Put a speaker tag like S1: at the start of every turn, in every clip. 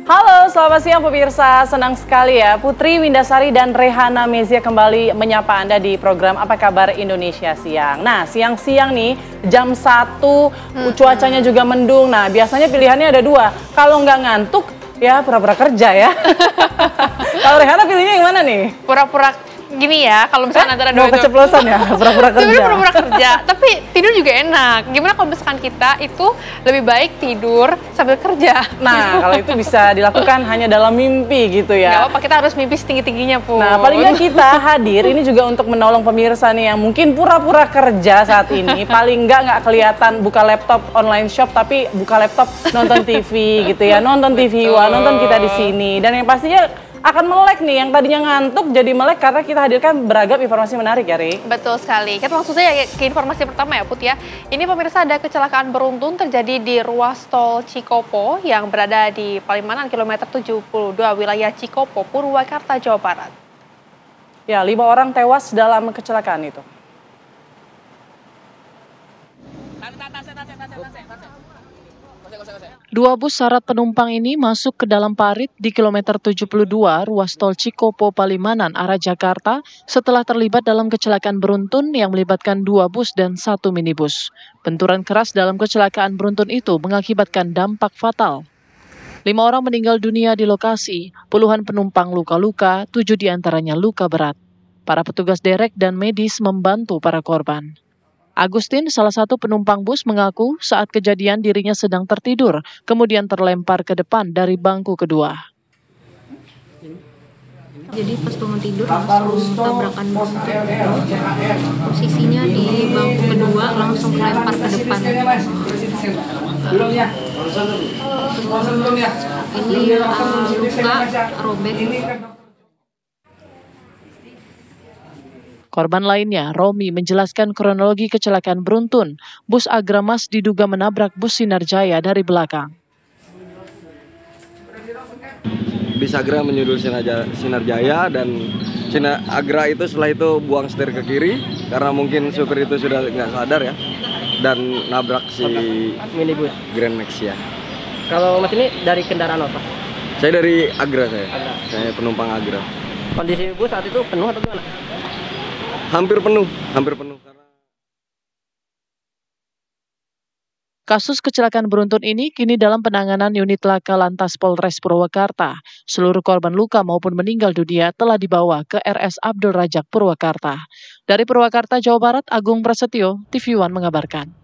S1: Halo, selamat siang pemirsa. Senang sekali ya, Putri Windasari dan Rehana Mezia kembali menyapa Anda di program Apa Kabar Indonesia Siang. Nah, siang-siang nih, jam 1, cuacanya juga mendung. Nah, biasanya pilihannya ada dua. Kalau nggak ngantuk, ya pura-pura kerja ya. Kalau Rehana pilihnya yang mana nih?
S2: Pura-pura gini ya, kalau misalkan antara dua
S1: itu. Mau keceplosan ya, pura-pura kerja.
S2: Sebenarnya pura-pura kerja, tapi tidur juga enak. Gimana kalau misalkan kita itu lebih baik tidur sambil kerja?
S1: Nah, kalau itu bisa dilakukan hanya dalam mimpi gitu ya.
S2: Nggak apa-apa, kita harus mimpi setinggi-tingginya, Pun.
S1: Nah, paling nggak kita hadir ini juga untuk menolong pemirsa nih yang mungkin pura-pura kerja saat ini. Paling nggak kelihatan buka laptop online shop, tapi buka laptop nonton TV gitu ya. Nonton TV, wah nonton kita di sini. Dan yang pastinya akan melek nih, yang tadinya ngantuk jadi melek karena kita hadirkan beragam informasi menarik ya, Ri.
S2: Betul sekali. Kita langsung saja ke informasi pertama ya, Put ya. Ini pemirsa, ada kecelakaan beruntun terjadi di ruas tol Cikopo yang berada di Palimanan kilometer 72 wilayah Cikopo, Purwakarta, Jawa Barat.
S1: Ya, 5 orang tewas dalam kecelakaan itu.
S3: Dua bus syarat penumpang ini masuk ke dalam parit di kilometer 72 ruas tol Cikopo Palimanan arah Jakarta setelah terlibat dalam kecelakaan beruntun yang melibatkan 2 bus dan 1 minibus. Benturan keras dalam kecelakaan beruntun itu mengakibatkan dampak fatal. 5 orang meninggal dunia di lokasi, puluhan penumpang luka-luka, 7 diantaranya luka berat. Para petugas derek dan medis membantu para korban. Agustin, salah satu penumpang bus, mengaku saat kejadian dirinya sedang tertidur, kemudian terlempar ke depan dari bangku kedua.
S4: Jadi pas bangun tidur langsung tabrakan beruntun. Posisinya di bangku kedua langsung kelempar ke depan. Ini luka robek.
S3: Korban lainnya, Romi, menjelaskan kronologi kecelakaan beruntun. Bus Agramas diduga menabrak bus Sinarjaya dari belakang.
S5: Bis Agra menyundul Sinarjaya dan Agra itu setelah itu buang setir ke kiri karena mungkin supir itu sudah nggak sadar ya, dan nabrak si
S6: minibus
S5: Grand Max ya.
S6: Kalau Mas ini dari kendaraan apa?
S5: Saya dari Agra saya penumpang Agra.
S6: Kondisi bus saat itu penuh atau gimana?
S5: Hampir penuh.
S3: Kasus kecelakaan beruntun ini kini dalam penanganan unit laka lantas Polres Purwakarta. Seluruh korban luka maupun meninggal dunia telah dibawa ke RS Abdul Rajak Purwakarta. Dari Purwakarta, Jawa Barat, Agung Prasetyo, TV One mengabarkan.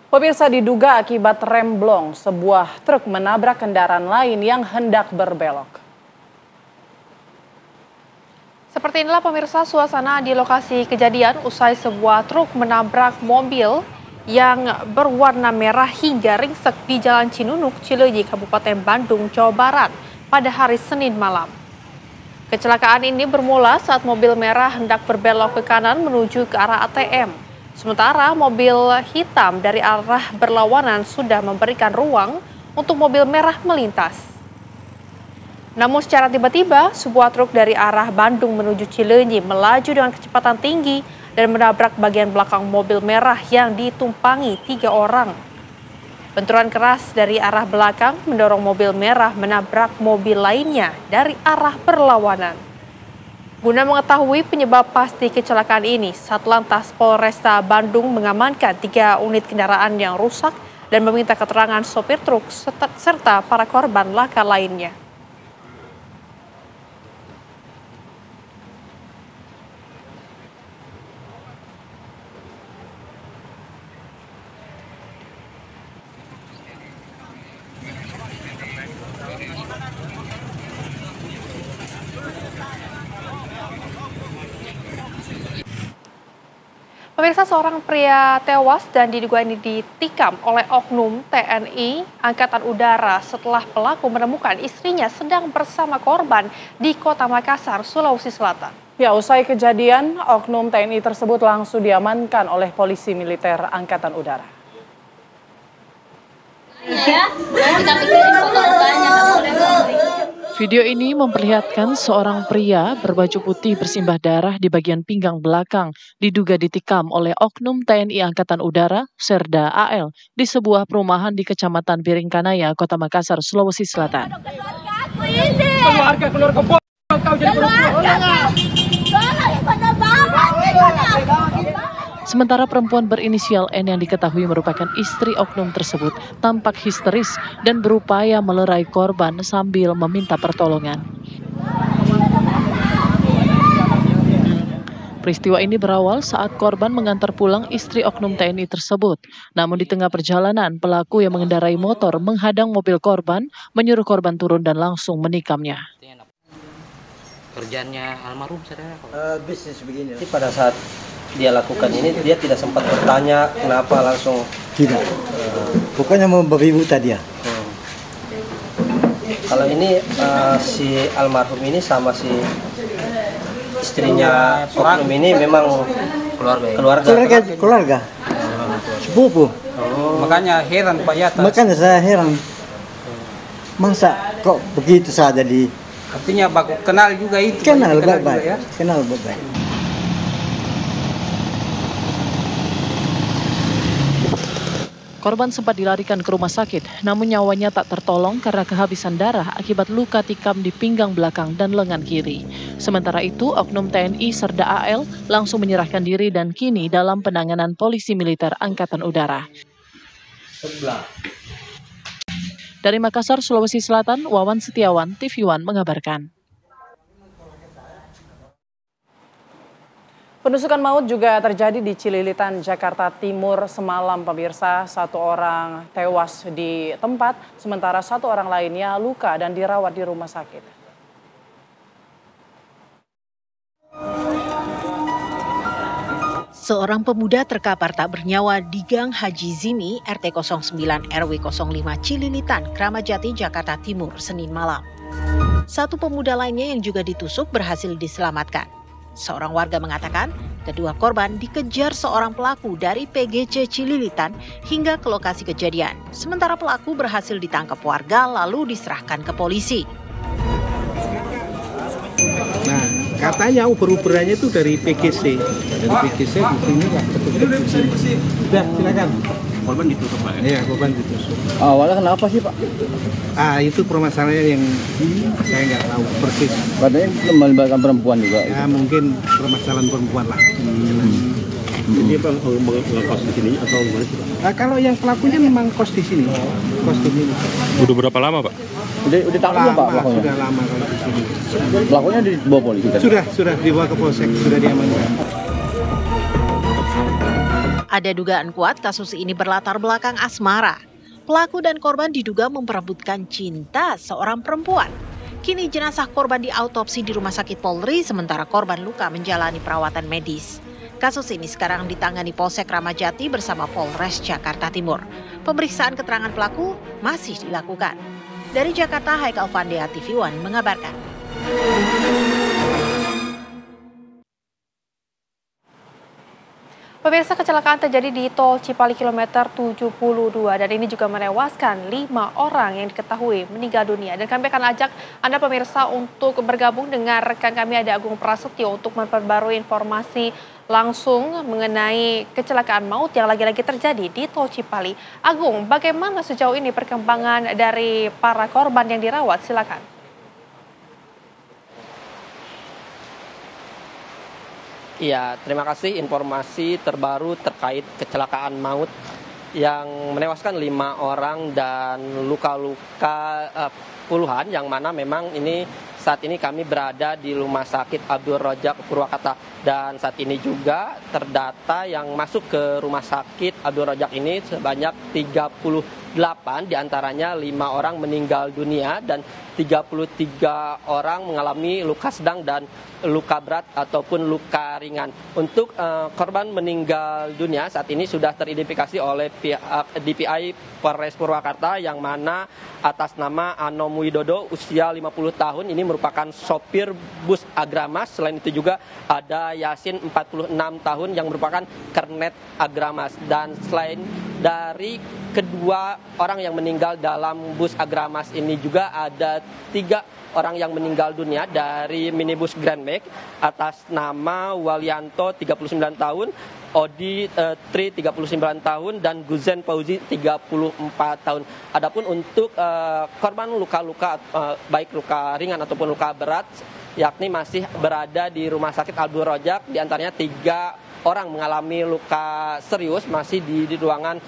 S1: Pemirsa, diduga akibat remblong, sebuah truk menabrak kendaraan lain yang hendak berbelok.
S2: Seperti inilah pemirsa suasana di lokasi kejadian usai sebuah truk menabrak mobil yang berwarna merah hingga ringsek di Jalan Cinunuk, Cileunyi, Kabupaten Bandung, Jawa Barat pada hari Senin malam. Kecelakaan ini bermula saat mobil merah hendak berbelok ke kanan menuju ke arah ATM. Sementara mobil hitam dari arah berlawanan sudah memberikan ruang untuk mobil merah melintas. Namun secara tiba-tiba, sebuah truk dari arah Bandung menuju Cileunyi melaju dengan kecepatan tinggi dan menabrak bagian belakang mobil merah yang ditumpangi 3 orang. Benturan keras dari arah belakang mendorong mobil merah menabrak mobil lainnya dari arah berlawanan. Guna mengetahui penyebab pasti kecelakaan ini, Satlantas Polresta Bandung mengamankan 3 unit kendaraan yang rusak dan meminta keterangan sopir truk serta para korban laka lainnya. Pemirsa, seorang pria tewas dan diduga ini ditikam oleh oknum TNI Angkatan Udara setelah pelaku menemukan istrinya sedang bersama korban di Kota Makassar, Sulawesi Selatan.
S1: Ya, usai kejadian, oknum TNI tersebut langsung diamankan oleh polisi militer Angkatan Udara.
S7: Ya, kita pikirin foto mukanya, nggak boleh.
S3: Video ini memperlihatkan seorang pria berbaju putih bersimbah darah di bagian pinggang belakang, diduga ditikam oleh oknum TNI Angkatan Udara, Serda AL, di sebuah perumahan di Kecamatan Biringkanaya, Kota Makassar, Sulawesi Selatan. Sementara perempuan berinisial N yang diketahui merupakan istri oknum tersebut tampak histeris dan berupaya melerai korban sambil meminta pertolongan. Peristiwa ini berawal saat korban mengantar pulang istri oknum TNI tersebut. Namun di tengah perjalanan, pelaku yang mengendarai motor menghadang mobil korban, menyuruh korban turun dan langsung menikamnya.
S7: Kerjaannya almarhum saudara?
S8: Bisnis begini.
S6: Jadi pada saat dia lakukan ini, dia tidak sempat bertanya kenapa langsung?
S8: Tidak. Pokoknya mau beribu tadi ya.
S6: Kalau ini si almarhum ini sama si istrinya oknum ini memang keluarga. Sepupu.
S7: Makanya heran Pak Yata.
S8: Makanya saya heran. Masa kok begitu saja di...
S7: Artinya baku kenal juga itu.
S8: Kenal baik-baik. Ya? Kenal baik-baik.
S3: Korban sempat dilarikan ke rumah sakit, namun nyawanya tak tertolong karena kehabisan darah akibat luka tikam di pinggang belakang dan lengan kiri. Sementara itu, oknum TNI Serda AL langsung menyerahkan diri dan kini dalam penanganan Polisi Militer Angkatan Udara. Dari Makassar, Sulawesi Selatan, Wawan Setiawan, TV One mengabarkan.
S1: Penusukan maut juga terjadi di Cililitan, Jakarta Timur semalam, pemirsa. 1 orang tewas di tempat, sementara 1 orang lainnya luka dan dirawat di rumah sakit.
S9: Seorang pemuda terkapar tak bernyawa di Gang Haji Zimi, RT 09 RW 05 Cililitan, Kramat Jati, Jakarta Timur, Senin malam. 1 pemuda lainnya yang juga ditusuk berhasil diselamatkan. Seorang warga mengatakan, kedua korban dikejar seorang pelaku dari PGC Cililitan hingga ke lokasi kejadian. Sementara pelaku berhasil ditangkap warga lalu diserahkan ke polisi.
S10: Nah, katanya uber-uberannya itu dari PGC. Dari PGC di sini nggak betul-betul di sini. Sudah, silakan.
S11: Korban ditusuk Pak ya?
S10: Iya, korban ditusuk.
S11: Awalnya kenapa sih Pak?
S10: Itu permasalahannya yang saya nggak tahu persis.
S11: Katanya melibatkan perempuan juga.
S10: Ya, mungkin permasalahan perempuan lah.
S11: Jadi apa ngekos di sini atau gimana sih Pak?
S10: Kalau yang pelakunya memang kos di sini. Kos di sini.
S11: Udah berapa lama Pak? Udah tahu belum Pak pelakunya?
S10: Sudah lama kalau di sini.
S11: Pelakunya dibawa polisi kan?
S10: Sudah dibawa ke polsek, sudah diamankan.
S9: Ada dugaan kuat kasus ini berlatar belakang asmara. Pelaku dan korban diduga memperebutkan cinta seorang perempuan. Kini jenazah korban diautopsi di Rumah Sakit Polri, sementara korban luka menjalani perawatan medis. Kasus ini sekarang ditangani Polsek Kramat Jati bersama Polres Jakarta Timur. Pemeriksaan keterangan pelaku masih dilakukan. Dari Jakarta, Haikal Vandea, TV One mengabarkan.
S2: Pemirsa, kecelakaan terjadi di Tol Cipali kilometer 72 dan ini juga menewaskan 5 orang yang diketahui meninggal dunia. Dan kami akan ajak Anda pemirsa untuk bergabung dengan rekan kami ada Agung Prasetyo untuk memperbarui informasi langsung mengenai kecelakaan maut yang lagi-lagi terjadi di Tol Cipali. Agung, bagaimana sejauh ini perkembangan dari para korban yang dirawat? Silakan.
S6: Iya, terima kasih informasi terbaru terkait kecelakaan maut yang menewaskan 5 orang dan luka-luka puluhan, yang mana memang ini saat ini kami berada di Rumah Sakit Abdul Rojak Purwakarta. Dan saat ini juga terdata yang masuk ke Rumah Sakit Abdul Rojak ini sebanyak 38, diantaranya 5 orang meninggal dunia dan 33 orang mengalami luka sedang dan luka berat ataupun luka ringan. Untuk korban meninggal dunia saat ini sudah teridentifikasi oleh pihak DPI Polres Purwakarta, yang mana atas nama Anom Widodo usia 50 tahun ini merupakan sopir bus Agramas. Selain itu juga ada Yasin 46 tahun yang merupakan kernet Agramas. Dan selain dari kedua orang yang meninggal dalam bus Agramas ini juga ada 3 orang yang meninggal dunia dari minibus Grand Max atas nama Walianto 39 tahun, Odi Tri 39 tahun, dan Guzen Fauzi 34 tahun. Adapun untuk korban luka-luka baik luka ringan ataupun luka berat yakni masih berada di Rumah Sakit Abdul Rojak, di antaranya 3 orang mengalami luka serius masih di ruangan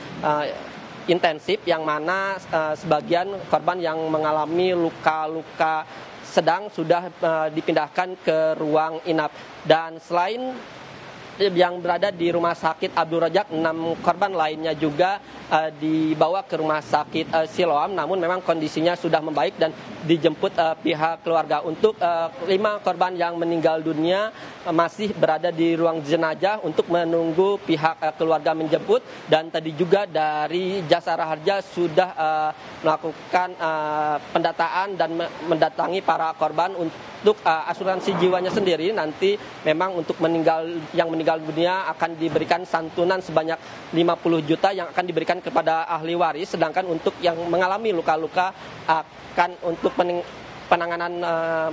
S6: intensif, yang mana sebagian korban yang mengalami luka-luka sedang sudah dipindahkan ke ruang inap. Dan selain yang berada di Rumah Sakit Abdul Rojak, 6 korban lainnya juga dibawa ke Rumah Sakit Siloam, namun memang kondisinya sudah membaik dan dijemput pihak keluarga. Untuk 5 korban yang meninggal dunia masih berada di ruang jenazah untuk menunggu pihak keluarga menjemput, dan tadi juga dari Jasara Harja sudah melakukan pendataan dan mendatangi para korban. Untuk asuransi jiwanya sendiri nanti memang untuk yang meninggal dunia akan diberikan santunan sebanyak 50 juta yang akan diberikan kepada ahli waris, sedangkan untuk yang mengalami luka-luka akan untuk penanganan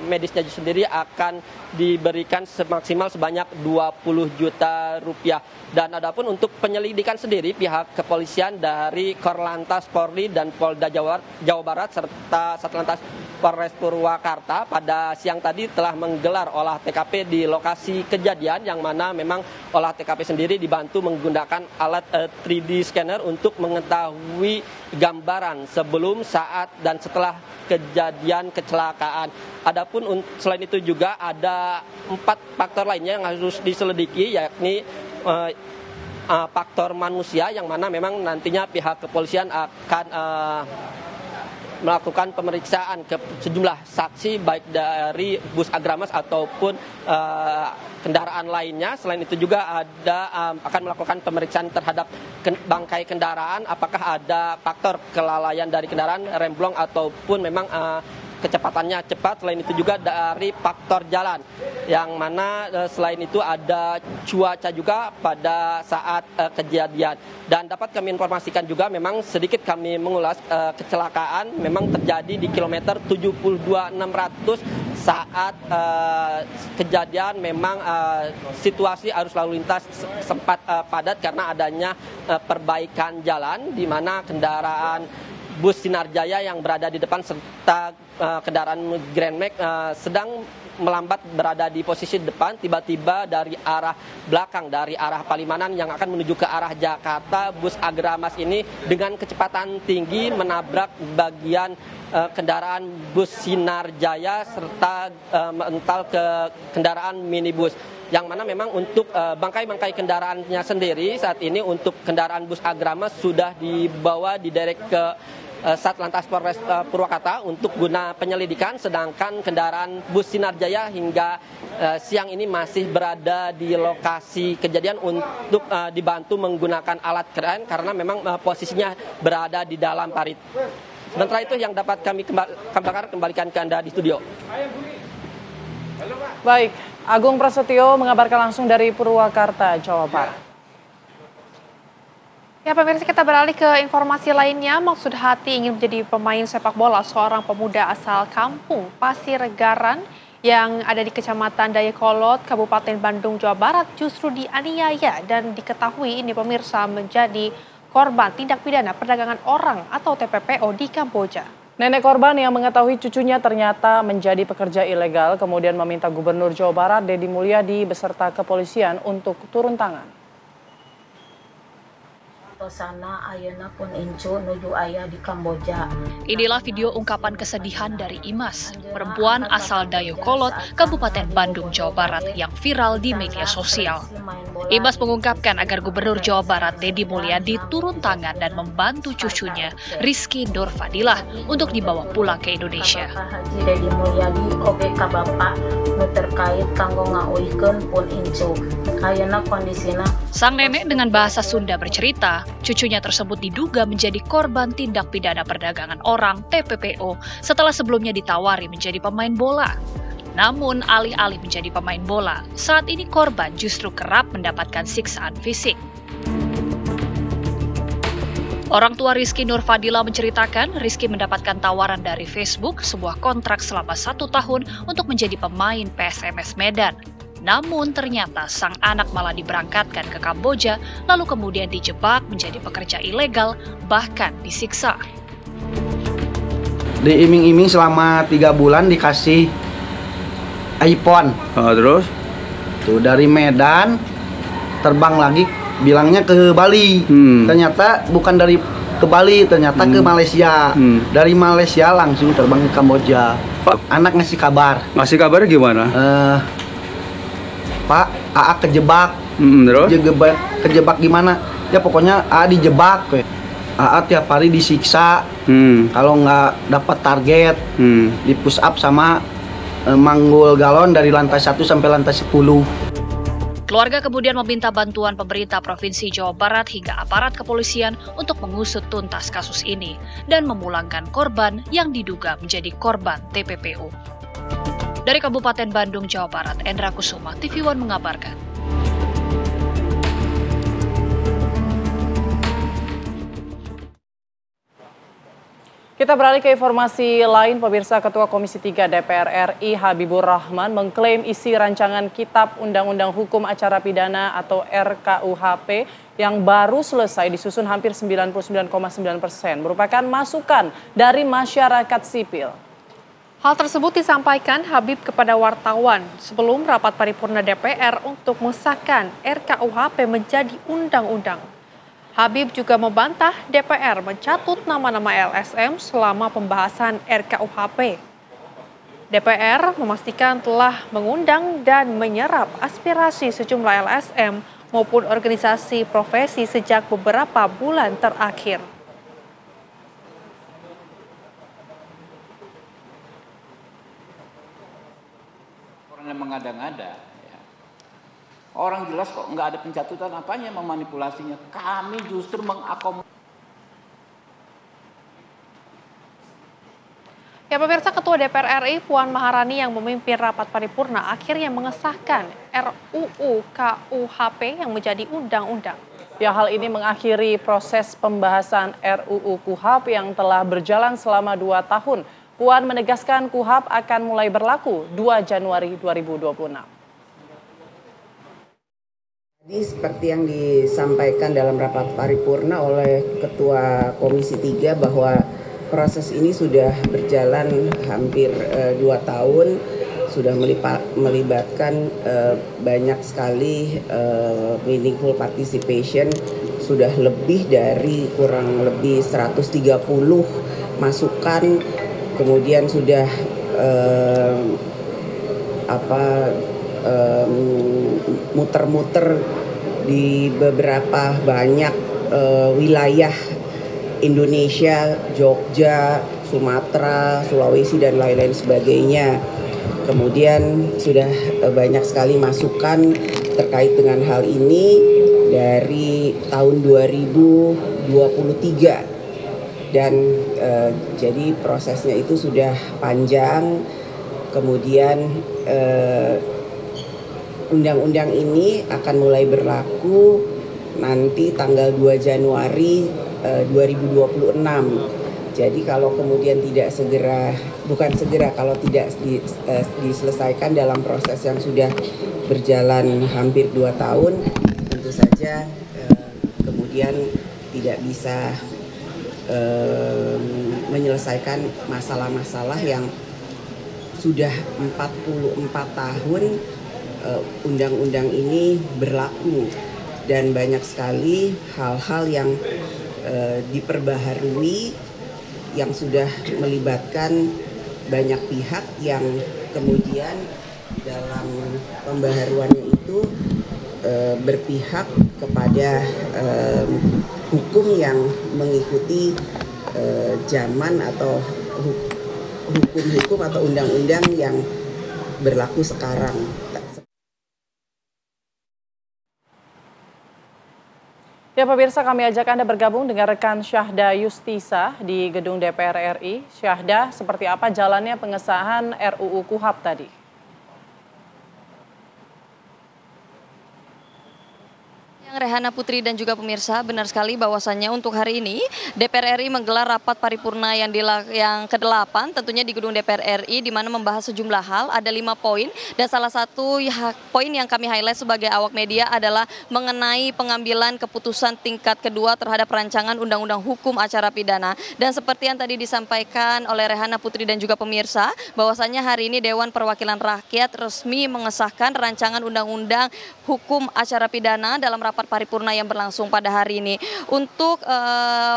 S6: medisnya sendiri akan diberikan semaksimal sebanyak 20 juta rupiah. Dan adapun untuk penyelidikan sendiri, pihak kepolisian dari Korlantas Polri dan Polda Jawa Barat serta Satlantas Polres Purwakarta pada siang tadi telah menggelar olah TKP di lokasi kejadian, yang mana memang olah TKP sendiri dibantu menggunakan alat 3D scanner untuk mengetahui gambaran sebelum, saat, dan setelah kejadian kecelakaan. Adapun selain itu juga ada 4 faktor lainnya yang harus diselidiki, yakni faktor manusia, yang mana memang nantinya pihak kepolisian akan melakukan pemeriksaan ke sejumlah saksi baik dari bus Agramas ataupun kendaraan lainnya. Selain itu juga akan melakukan pemeriksaan terhadap bangkai kendaraan, apakah ada faktor kelalaian dari kendaraan, remblong ataupun memang kecepatannya cepat. Selain itu juga dari faktor jalan, yang mana selain itu ada cuaca juga pada saat kejadian. Dan dapat kami informasikan juga, memang sedikit kami mengulas kecelakaan memang terjadi di kilometer 72.600 saat kejadian. Memang situasi arus lalu lintas sempat padat karena adanya perbaikan jalan, di mana kendaraan bus Sinar Jaya yang berada di depan serta kendaraan Grand Max sedang melambat berada di posisi depan. Tiba-tiba dari arah belakang, dari arah Palimanan yang akan menuju ke arah Jakarta, bus Agramas ini dengan kecepatan tinggi menabrak bagian kendaraan bus Sinar Jaya serta mental ke kendaraan minibus, yang mana memang untuk bangkai-bangkai kendaraannya sendiri saat ini untuk kendaraan bus Agramas sudah dibawa diderek ke Satlantas Polres Purwakarta untuk guna penyelidikan, sedangkan kendaraan bus Sinar Jaya hingga siang ini masih berada di lokasi kejadian untuk dibantu menggunakan alat kren karena memang posisinya berada di dalam parit. Sementara itu yang dapat kami kembalikan ke Anda di studio.
S1: Baik, Agung Prasetyo mengabarkan langsung dari Purwakarta, Jawa Barat.
S2: Ya pemirsa, kita beralih ke informasi lainnya. Maksud hati ingin menjadi pemain sepak bola seorang pemuda asal kampung Pasir Garan yang ada di Kecamatan Dayakolot, Kabupaten Bandung, Jawa Barat justru dianiaya dan diketahui ini pemirsa menjadi korban tindak pidana perdagangan orang atau TPPO di Kamboja.
S1: Nenek korban yang mengetahui cucunya ternyata menjadi pekerja ilegal kemudian meminta Gubernur Jawa Barat Deddy Mulyadi beserta kepolisian untuk turun tangan.
S12: Sana ayeuna pun incu nuju ayah di Kamboja.
S13: Inilah video ungkapan kesedihan dari Imas, perempuan asal Dayakolot, Kabupaten Bandung, Jawa Barat yang viral di media sosial. Imas mengungkapkan agar Gubernur Jawa Barat Deddy Mulyadi turun tangan dan membantu cucunya Rizky Nur Fadilah untuk dibawa pulang ke Indonesia.
S12: Haji Deddy Mulyadi oge ka bapak nu terkait kanggo ngauihkeun pun incu. Ayeuna kondisina.
S13: Sang nenek dengan bahasa Sunda bercerita, cucunya tersebut diduga menjadi korban tindak pidana perdagangan orang (TPPO) setelah sebelumnya ditawari menjadi pemain bola. Namun alih-alih menjadi pemain bola, saat ini korban justru kerap mendapatkan siksaan fisik. Orang tua Rizky Nurfadila menceritakan Rizky mendapatkan tawaran dari Facebook sebuah kontrak selama 1 tahun untuk menjadi pemain PSMS Medan. Namun ternyata sang anak malah diberangkatkan ke Kamboja, lalu kemudian dijebak menjadi pekerja ilegal, bahkan disiksa.
S14: Diiming-iming selama 3 bulan dikasih iPhone.
S15: Terus?
S14: Tuh dari Medan terbang lagi, bilangnya ke Bali. Ternyata bukan dari ke Bali, ternyata ke Malaysia. Dari Malaysia langsung terbang ke Kamboja. Anak ngasih kabar.
S15: Ngasih kabarnya gimana?
S14: Pak, AA kejebak.
S15: Terus?
S14: Kejebak gimana? Ya pokoknya AA dijebak. AA tiap hari disiksa. Kalau nggak dapat target, di push up sama manggul galon dari lantai 1 sampai lantai 10.
S13: Keluarga kemudian meminta bantuan pemerintah Provinsi Jawa Barat hingga aparat kepolisian untuk mengusut tuntas kasus ini dan memulangkan korban yang diduga menjadi korban TPPU. Dari Kabupaten Bandung, Jawa Barat, Endra Kusuma, TV One mengabarkan.
S1: Kita beralih ke informasi lain, pemirsa. Ketua Komisi 3 DPR RI Habibur Rahman mengklaim isi rancangan Kitab Undang-Undang Hukum Acara Pidana atau RKUHP yang baru selesai disusun hampir 99,9% merupakan masukan dari masyarakat sipil.
S2: Hal tersebut disampaikan Habib kepada wartawan sebelum rapat paripurna DPR untuk mengesahkan RKUHP menjadi undang-undang. Habib juga membantah DPR mencatut nama-nama LSM selama pembahasan RKUHP. DPR memastikan telah mengundang dan menyerap aspirasi sejumlah LSM maupun organisasi profesi sejak beberapa bulan terakhir.
S10: Orang yang mengada-ngada, ya. Orang jelas kok nggak ada pencatutan, apanya memanipulasinya. Kami justru mengakomodasi.
S2: Ya pemirsa, Ketua DPR RI Puan Maharani yang memimpin rapat paripurna akhirnya mengesahkan RUU KUHP yang menjadi undang-undang.
S1: Ya, hal ini mengakhiri proses pembahasan RUU KUHP yang telah berjalan selama 2 tahun. Puan menegaskan KUHP akan mulai berlaku 2 Januari 2026.
S16: Jadi seperti yang disampaikan dalam rapat paripurna oleh Ketua Komisi 3 bahwa proses ini sudah berjalan hampir 2 tahun, sudah melibatkan banyak sekali meaningful participation, sudah lebih dari kurang lebih 130 masukan. Kemudian sudah muter-muter di beberapa banyak wilayah Indonesia, Jogja, Sumatera, Sulawesi dan lain-lain sebagainya. Kemudian sudah banyak sekali masukan terkait dengan hal ini dari tahun 2023. Dan jadi prosesnya itu sudah panjang. Kemudian undang-undang ini akan mulai berlaku nanti tanggal 2 Januari 2026. Jadi kalau kemudian tidak kalau tidak diselesaikan dalam proses yang sudah berjalan hampir 2 tahun, tentu saja kemudian tidak bisa menyelesaikan masalah-masalah yang sudah 44 tahun undang-undang ini berlaku, dan banyak sekali hal-hal yang diperbaharui yang sudah melibatkan banyak pihak yang kemudian dalam pembaharuannya itu berpihak kepada hukum yang mengikuti zaman atau hukum-hukum atau undang-undang yang berlaku sekarang.
S1: Ya pemirsa, kami ajak Anda bergabung dengan rekan Syahda Yustisa di gedung DPR RI. Syahda, seperti apa jalannya pengesahan RUU KUHP tadi?
S15: Rehana Putri dan juga pemirsa, benar sekali bahwasannya untuk hari ini DPR RI menggelar rapat paripurna yang ke-8 tentunya di gedung DPR RI, di mana membahas sejumlah hal. Ada 5 poin dan salah satu poin yang kami highlight sebagai awak media adalah mengenai pengambilan keputusan tingkat kedua terhadap rancangan Undang-Undang Hukum Acara Pidana. Dan seperti yang tadi disampaikan oleh Rehana Putri dan juga pemirsa, bahwasannya hari ini Dewan Perwakilan Rakyat resmi mengesahkan rancangan Undang-Undang Hukum Acara Pidana dalam rapat paripurna yang berlangsung pada hari ini. Untuk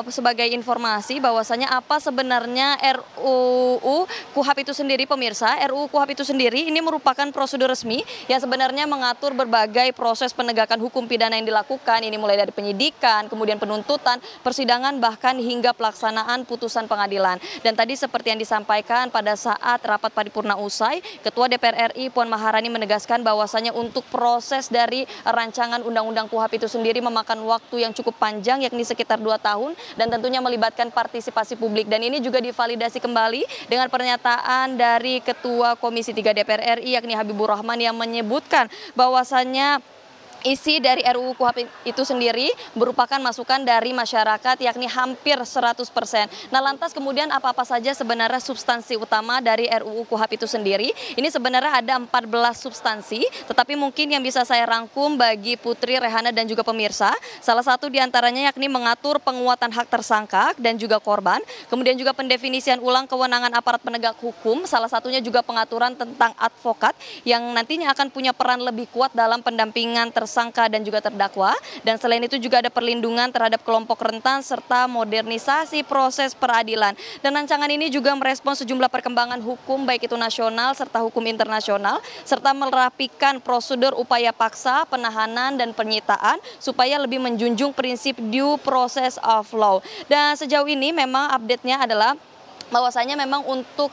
S15: sebagai informasi bahwasanya apa sebenarnya RUU KUHP itu sendiri, pemirsa, RUU KUHP itu sendiri ini merupakan prosedur resmi yang sebenarnya mengatur berbagai proses penegakan hukum pidana yang dilakukan. Ini mulai dari penyidikan, kemudian penuntutan, persidangan, bahkan hingga pelaksanaan putusan pengadilan. Dan tadi seperti yang disampaikan pada saat rapat paripurna usai, Ketua DPR RI Puan Maharani menegaskan bahwasanya untuk proses dari rancangan Undang-Undang KUHP itu sendiri memakan waktu yang cukup panjang, yakni sekitar 2 tahun, dan tentunya melibatkan partisipasi publik. Dan ini juga divalidasi kembali dengan pernyataan dari Ketua Komisi 3 DPR RI, yakni Habibur Rahman, yang menyebutkan bahwasannya isi dari RUU KUHP itu sendiri merupakan masukan dari masyarakat, yakni hampir 100%. Nah, lantas kemudian apa-apa saja sebenarnya substansi utama dari RUU KUHP itu sendiri? Ini sebenarnya ada 14 substansi, tetapi mungkin yang bisa saya rangkum bagi Putri, Rehana, dan juga pemirsa, salah satu diantaranya yakni mengatur penguatan hak tersangka dan juga korban, kemudian juga pendefinisian ulang kewenangan aparat penegak hukum, salah satunya juga pengaturan tentang advokat yang nantinya akan punya peran lebih kuat dalam pendampingan tersangka dan juga terdakwa. Dan selain itu juga ada perlindungan terhadap kelompok rentan serta modernisasi proses peradilan. Dan rancangan ini juga merespons sejumlah perkembangan hukum baik itu nasional serta hukum internasional, serta merapikan prosedur upaya paksa, penahanan, dan penyitaan supaya lebih menjunjung prinsip due process of law. Dan sejauh ini memang update-nya adalah bahwasanya memang untuk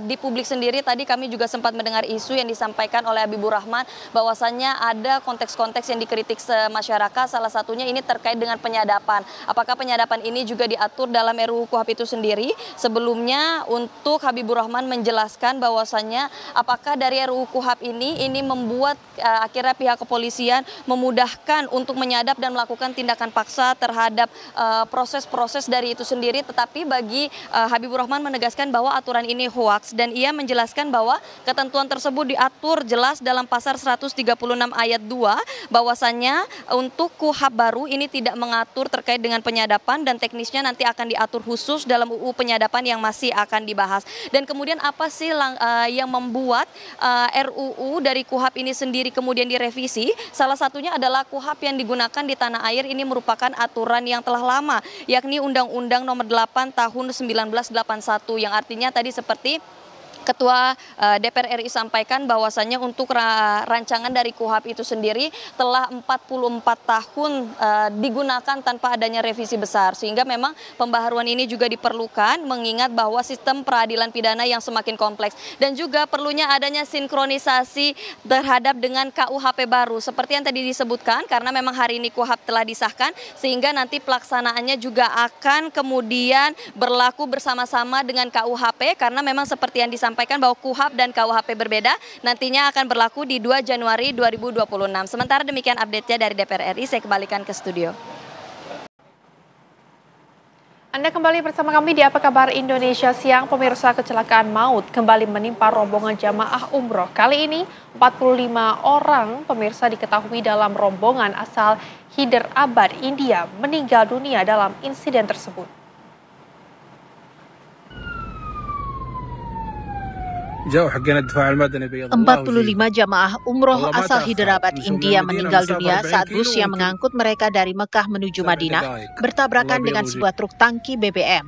S15: di publik sendiri tadi kami juga sempat mendengar isu yang disampaikan oleh Habibur Rahman bahwasanya ada konteks-konteks yang dikritik masyarakat, salah satunya ini terkait dengan penyadapan. Apakah penyadapan ini juga diatur dalam RUU KUHP itu sendiri? Sebelumnya untuk Habibur Rahman menjelaskan bahwasanya apakah dari RUU KUHP ini membuat akhirnya pihak kepolisian memudahkan untuk menyadap dan melakukan tindakan paksa terhadap proses-proses dari itu sendiri, tetapi bagi Habibur Rahman menegaskan bahwa aturan ini hoaks, dan ia menjelaskan bahwa ketentuan tersebut diatur jelas dalam pasal 136 ayat 2 bahwasannya untuk KUHP baru ini tidak mengatur terkait dengan penyadapan, dan teknisnya nanti akan diatur khusus dalam UU penyadapan yang masih akan dibahas. Dan kemudian apa sih yang membuat RUU dari KUHP ini sendiri kemudian direvisi? Salah satunya adalah KUHP yang digunakan di tanah air ini merupakan aturan yang telah lama, yakni Undang-Undang Nomor 8 Tahun 1981, yang artinya tadi seperti Ketua DPR RI sampaikan bahwasannya untuk rancangan dari KUHP itu sendiri telah 44 tahun digunakan tanpa adanya revisi besar, sehingga memang pembaharuan ini juga diperlukan mengingat bahwa sistem peradilan pidana yang semakin kompleks dan juga perlunya adanya sinkronisasi terhadap dengan KUHP baru seperti yang tadi disebutkan, karena memang hari ini KUHP telah disahkan sehingga nanti pelaksanaannya juga akan kemudian berlaku bersama-sama dengan KUHP, karena memang seperti yang disampaikan bahwa KUHP dan KUHP berbeda, nantinya akan berlaku di 2 Januari 2026. Sementara demikian update-nya dari DPR RI, saya kembalikan ke studio.
S2: Anda kembali bersama kami di Apa Kabar Indonesia Siang. Pemirsa, kecelakaan maut kembali menimpa rombongan jamaah umroh. Kali ini 45 orang pemirsa diketahui dalam rombongan asal Hyderabad, India meninggal dunia dalam insiden tersebut.
S9: 45 jamaah umroh asal Hyderabad, India meninggal dunia saat bus yang mengangkut mereka dari Mekah menuju Madinah bertabrakan dengan sebuah truk tangki BBM.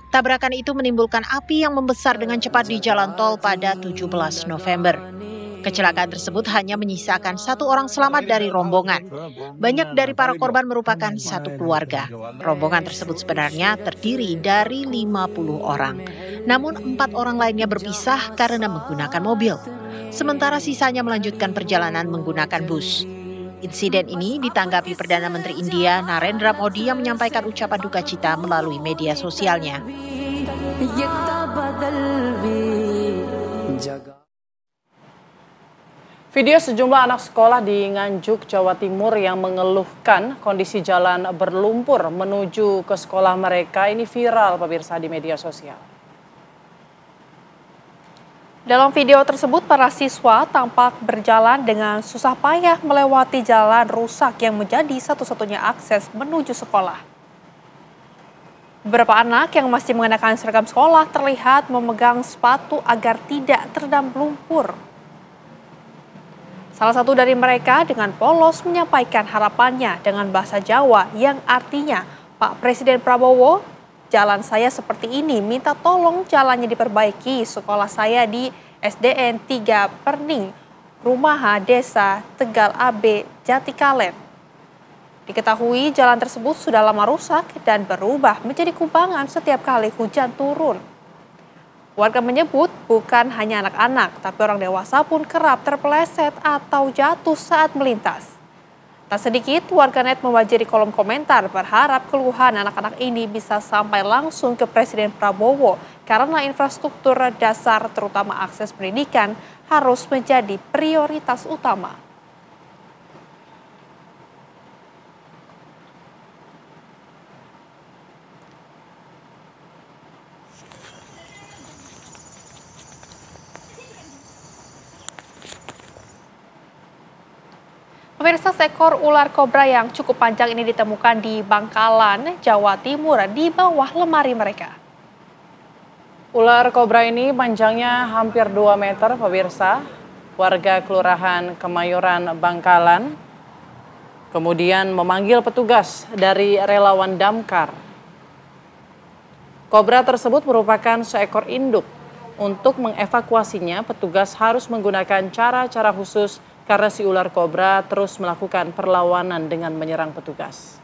S9: Tabrakan itu menimbulkan api yang membesar dengan cepat di jalan tol pada 17 November. Kecelakaan tersebut hanya menyisakan 1 orang selamat dari rombongan. Banyak dari para korban merupakan satu keluarga. Rombongan tersebut sebenarnya terdiri dari 50 orang. Namun 4 orang lainnya berpisah karena menggunakan mobil. Sementara sisanya melanjutkan perjalanan menggunakan bus. Insiden ini ditanggapi Perdana Menteri India Narendra Modi yang menyampaikan ucapan duka cita melalui media sosialnya.
S1: Video sejumlah anak sekolah di Nganjuk, Jawa Timur yang mengeluhkan kondisi jalan berlumpur menuju ke sekolah mereka ini viral pemirsa di media sosial.
S2: Dalam video tersebut, para siswa tampak berjalan dengan susah payah melewati jalan rusak yang menjadi satu-satunya akses menuju sekolah. Beberapa anak yang masih mengenakan seragam sekolah terlihat memegang sepatu agar tidak terendam lumpur. Salah satu dari mereka dengan polos menyampaikan harapannya dengan bahasa Jawa yang artinya, "Pak Presiden Prabowo, jalan saya seperti ini, minta tolong jalannya diperbaiki. Sekolah saya di SDN 3 Perning, Rumaha, Desa Tegal AB, Jatikalen." Diketahui jalan tersebut sudah lama rusak dan berubah menjadi kubangan setiap kali hujan turun. Warga menyebut bukan hanya anak-anak, tapi orang dewasa pun kerap terpeleset atau jatuh saat melintas. Tak sedikit warganet membanjiri kolom komentar berharap keluhan anak-anak ini bisa sampai langsung ke Presiden Prabowo karena infrastruktur dasar terutama akses pendidikan harus menjadi prioritas utama. Pemirsa, seekor ular kobra yang cukup panjang ini ditemukan di Bangkalan, Jawa Timur di bawah lemari mereka.
S1: Ular kobra ini panjangnya hampir 2 meter, pemirsa. Warga Kelurahan Kemayoran, Bangkalan, kemudian memanggil petugas dari relawan damkar. Kobra tersebut merupakan seekor induk. Untuk mengevakuasinya, petugas harus menggunakan cara-cara khusus karena si ular kobra terus melakukan perlawanan dengan menyerang petugas.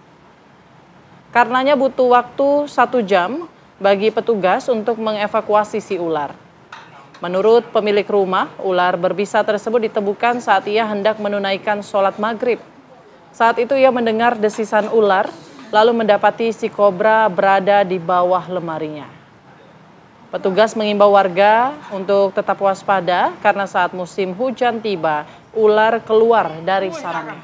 S1: Karenanya butuh waktu 1 jam bagi petugas untuk mengevakuasi si ular. Menurut pemilik rumah, ular berbisa tersebut ditemukan saat ia hendak menunaikan sholat maghrib. Saat itu ia mendengar desisan ular, lalu mendapati si kobra berada di bawah lemarinya. Petugas mengimbau warga untuk tetap waspada karena saat musim hujan tiba, ular keluar dari sarangnya.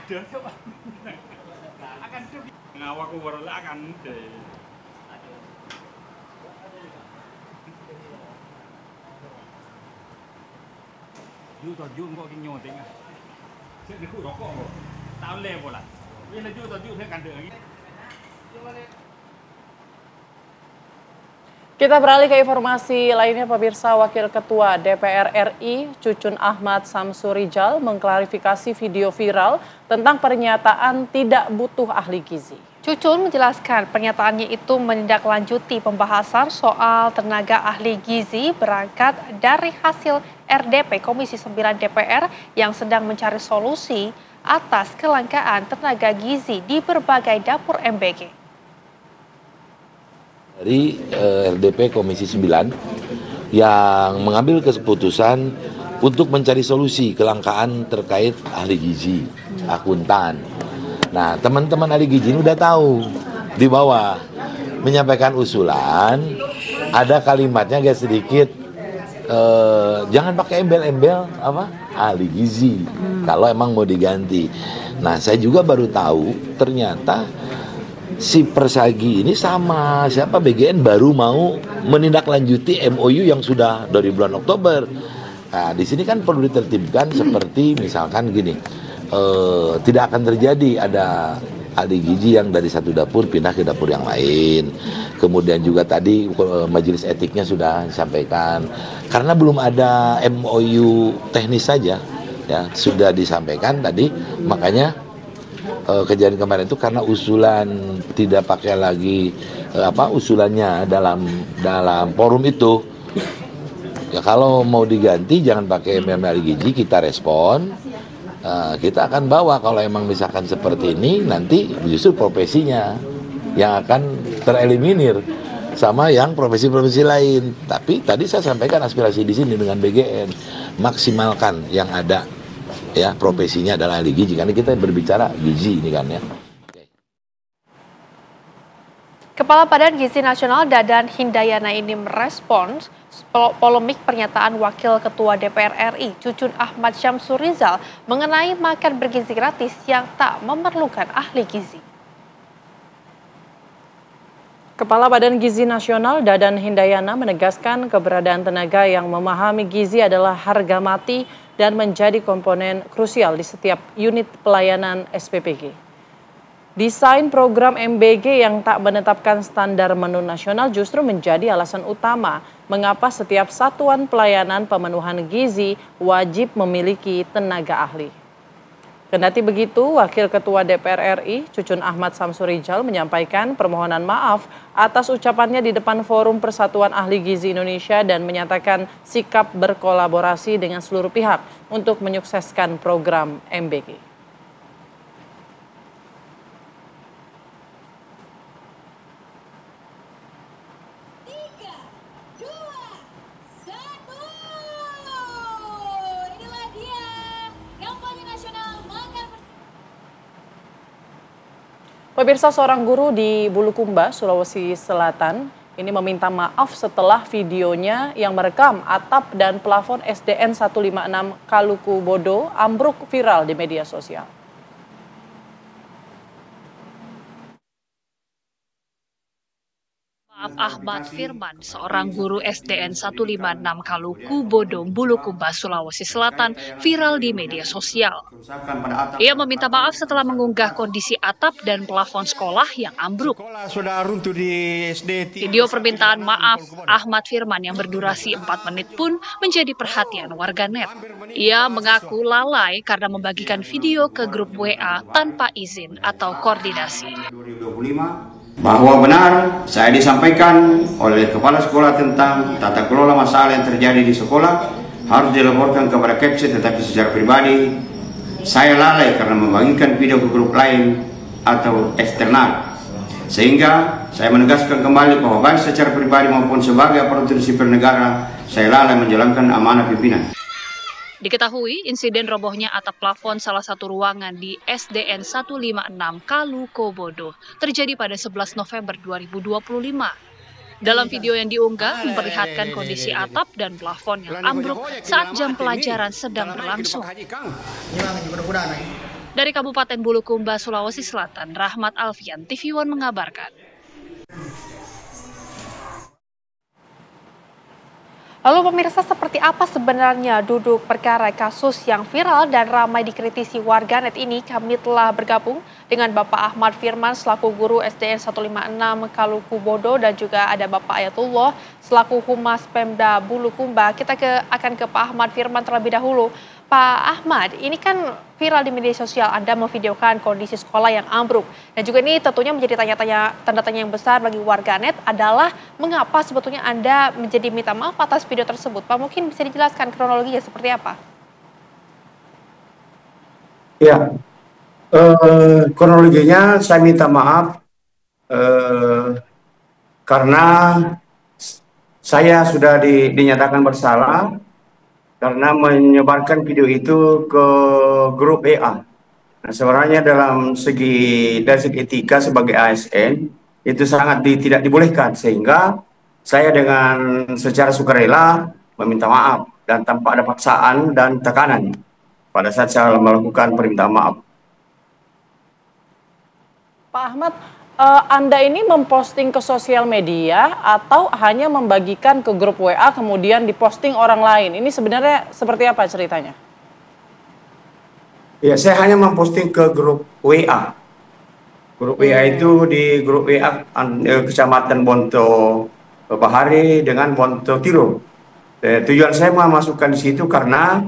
S1: Kita beralih ke informasi lainnya, pemirsa. Wakil Ketua DPR RI Cucun Ahmad Samsurijal mengklarifikasi video viral tentang pernyataan tidak butuh ahli gizi.
S2: Cucun menjelaskan pernyataannya itu menindaklanjuti pembahasan soal tenaga ahli gizi berangkat dari hasil RDP Komisi 9 DPR yang sedang mencari solusi atas kelangkaan tenaga gizi di berbagai dapur MBG.
S17: Dari RDP Komisi 9 yang mengambil keputusan untuk mencari solusi kelangkaan terkait ahli gizi, akuntan. Nah, teman-teman ahli gizi ini udah tahu di bawah menyampaikan usulan, ada kalimatnya agak sedikit jangan pakai embel-embel apa ahli gizi kalau emang mau diganti. Nah, saya juga baru tahu ternyata si Persagi ini sama siapa BGN baru mau menindaklanjuti MOU yang sudah dari bulan Oktober. Nah, di sini kan perlu ditertibkan seperti misalkan gini, tidak akan terjadi ada ahli gizi yang dari satu dapur pindah ke dapur yang lain. Kemudian juga tadi majelis etiknya sudah disampaikan. Karena belum ada MOU teknis saja, ya sudah disampaikan tadi, makanya kejadian kemarin itu karena usulan tidak pakai lagi usulannya dalam forum itu. Ya kalau mau diganti jangan pakai ahli gizi, kita respon. Kita akan bawa kalau emang misalkan seperti ini nanti justru profesinya yang akan tereliminir sama yang profesi-profesi lain. Tapi tadi saya sampaikan aspirasi di sini dengan BGN, maksimalkan yang ada. Ya, profesinya adalah ahli gizi, karena kita berbicara gizi ini kan ya.
S2: Kepala Badan Gizi Nasional Dadan Hindayana ini merespons polemik pernyataan Wakil Ketua DPR RI Cucun Ahmad Syamsurizal mengenai makan bergizi gratis yang tak memerlukan ahli gizi.
S1: Kepala Badan Gizi Nasional Dadan Hindayana menegaskan keberadaan tenaga yang memahami gizi adalah harga mati dan menjadi komponen krusial di setiap unit pelayanan SPPG. Desain program MBG yang tak menetapkan standar menu nasional justru menjadi alasan utama mengapa setiap satuan pelayanan pemenuhan gizi wajib memiliki tenaga ahli. Kendati begitu, Wakil Ketua DPR RI Cucun Ahmad Syamsurizal menyampaikan permohonan maaf atas ucapannya di depan Forum Persatuan Ahli Gizi Indonesia dan menyatakan sikap berkolaborasi dengan seluruh pihak untuk menyukseskan program MBG. Pemirsa, seorang guru di Bulukumba, Sulawesi Selatan, ini meminta maaf setelah videonya yang merekam atap dan plafon SDN 156 Kaluku Bodo ambruk viral di media sosial.
S13: Ahmad Firman, seorang guru SDN 156 Kaluku Bodo, Bulukumba, Sulawesi Selatan, viral di media sosial. Ia meminta maaf setelah mengunggah kondisi atap dan plafon sekolah yang ambruk. Video permintaan maaf Ahmad Firman yang berdurasi 4 menit pun menjadi perhatian warganet. Ia mengaku lalai karena membagikan video ke grup WA tanpa izin atau koordinasi.
S18: Bahwa benar saya disampaikan oleh kepala sekolah tentang tata kelola masalah yang terjadi di sekolah harus dilaporkan kepada Kepsi, tetapi secara pribadi saya lalai karena membagikan video ke grup lain atau eksternal, sehingga saya menegaskan kembali bahwa baik secara pribadi maupun sebagai aparatur sipil negara saya lalai menjalankan amanah pimpinan.
S13: Diketahui insiden robohnya atap plafon salah satu ruangan di SDN 156 Kaluku Bodo terjadi pada 11 November 2025. Dalam video yang diunggah memperlihatkan kondisi atap dan plafon yang ambruk saat jam pelajaran sedang berlangsung. Dari Kabupaten Bulukumba, Sulawesi Selatan, Rahmat Alfian, TV One mengabarkan.
S2: Lalu pemirsa, seperti apa sebenarnya duduk perkara kasus yang viral dan ramai dikritisi warganet ini? Kami telah bergabung dengan Bapak Ahmad Firman selaku guru SDN 156 Kaluku Bodo dan juga ada Bapak Ayatullah selaku Humas Pemda Bulukumba. Kita akan ke Pak Ahmad Firman terlebih dahulu. Pak Ahmad, ini kan viral di media sosial, Anda memvideokan kondisi sekolah yang ambruk. Dan juga ini tentunya menjadi tanda tanya yang besar bagi warganet adalah mengapa sebetulnya Anda menjadi minta maaf atas video tersebut. Pak, mungkin bisa dijelaskan kronologinya seperti apa?
S18: Ya, kronologinya saya minta maaf karena saya sudah dinyatakan bersalah karena menyebarkan video itu ke grup WA. Nah, sebenarnya dari segi etika sebagai ASN itu sangat tidak dibolehkan, sehingga saya dengan secara sukarela meminta maaf dan tanpa ada paksaan dan tekanan pada saat saya melakukan permintaan maaf.
S1: Pak Ahmad, Anda ini memposting ke sosial media atau hanya membagikan ke grup WA kemudian diposting orang lain? Ini sebenarnya seperti apa ceritanya?
S18: Ya, saya hanya memposting ke grup WA. Grup WA itu di grup WA Kecamatan Bonto Bahari dengan Bonto Tiro. Tujuan saya memasukkan di situ karena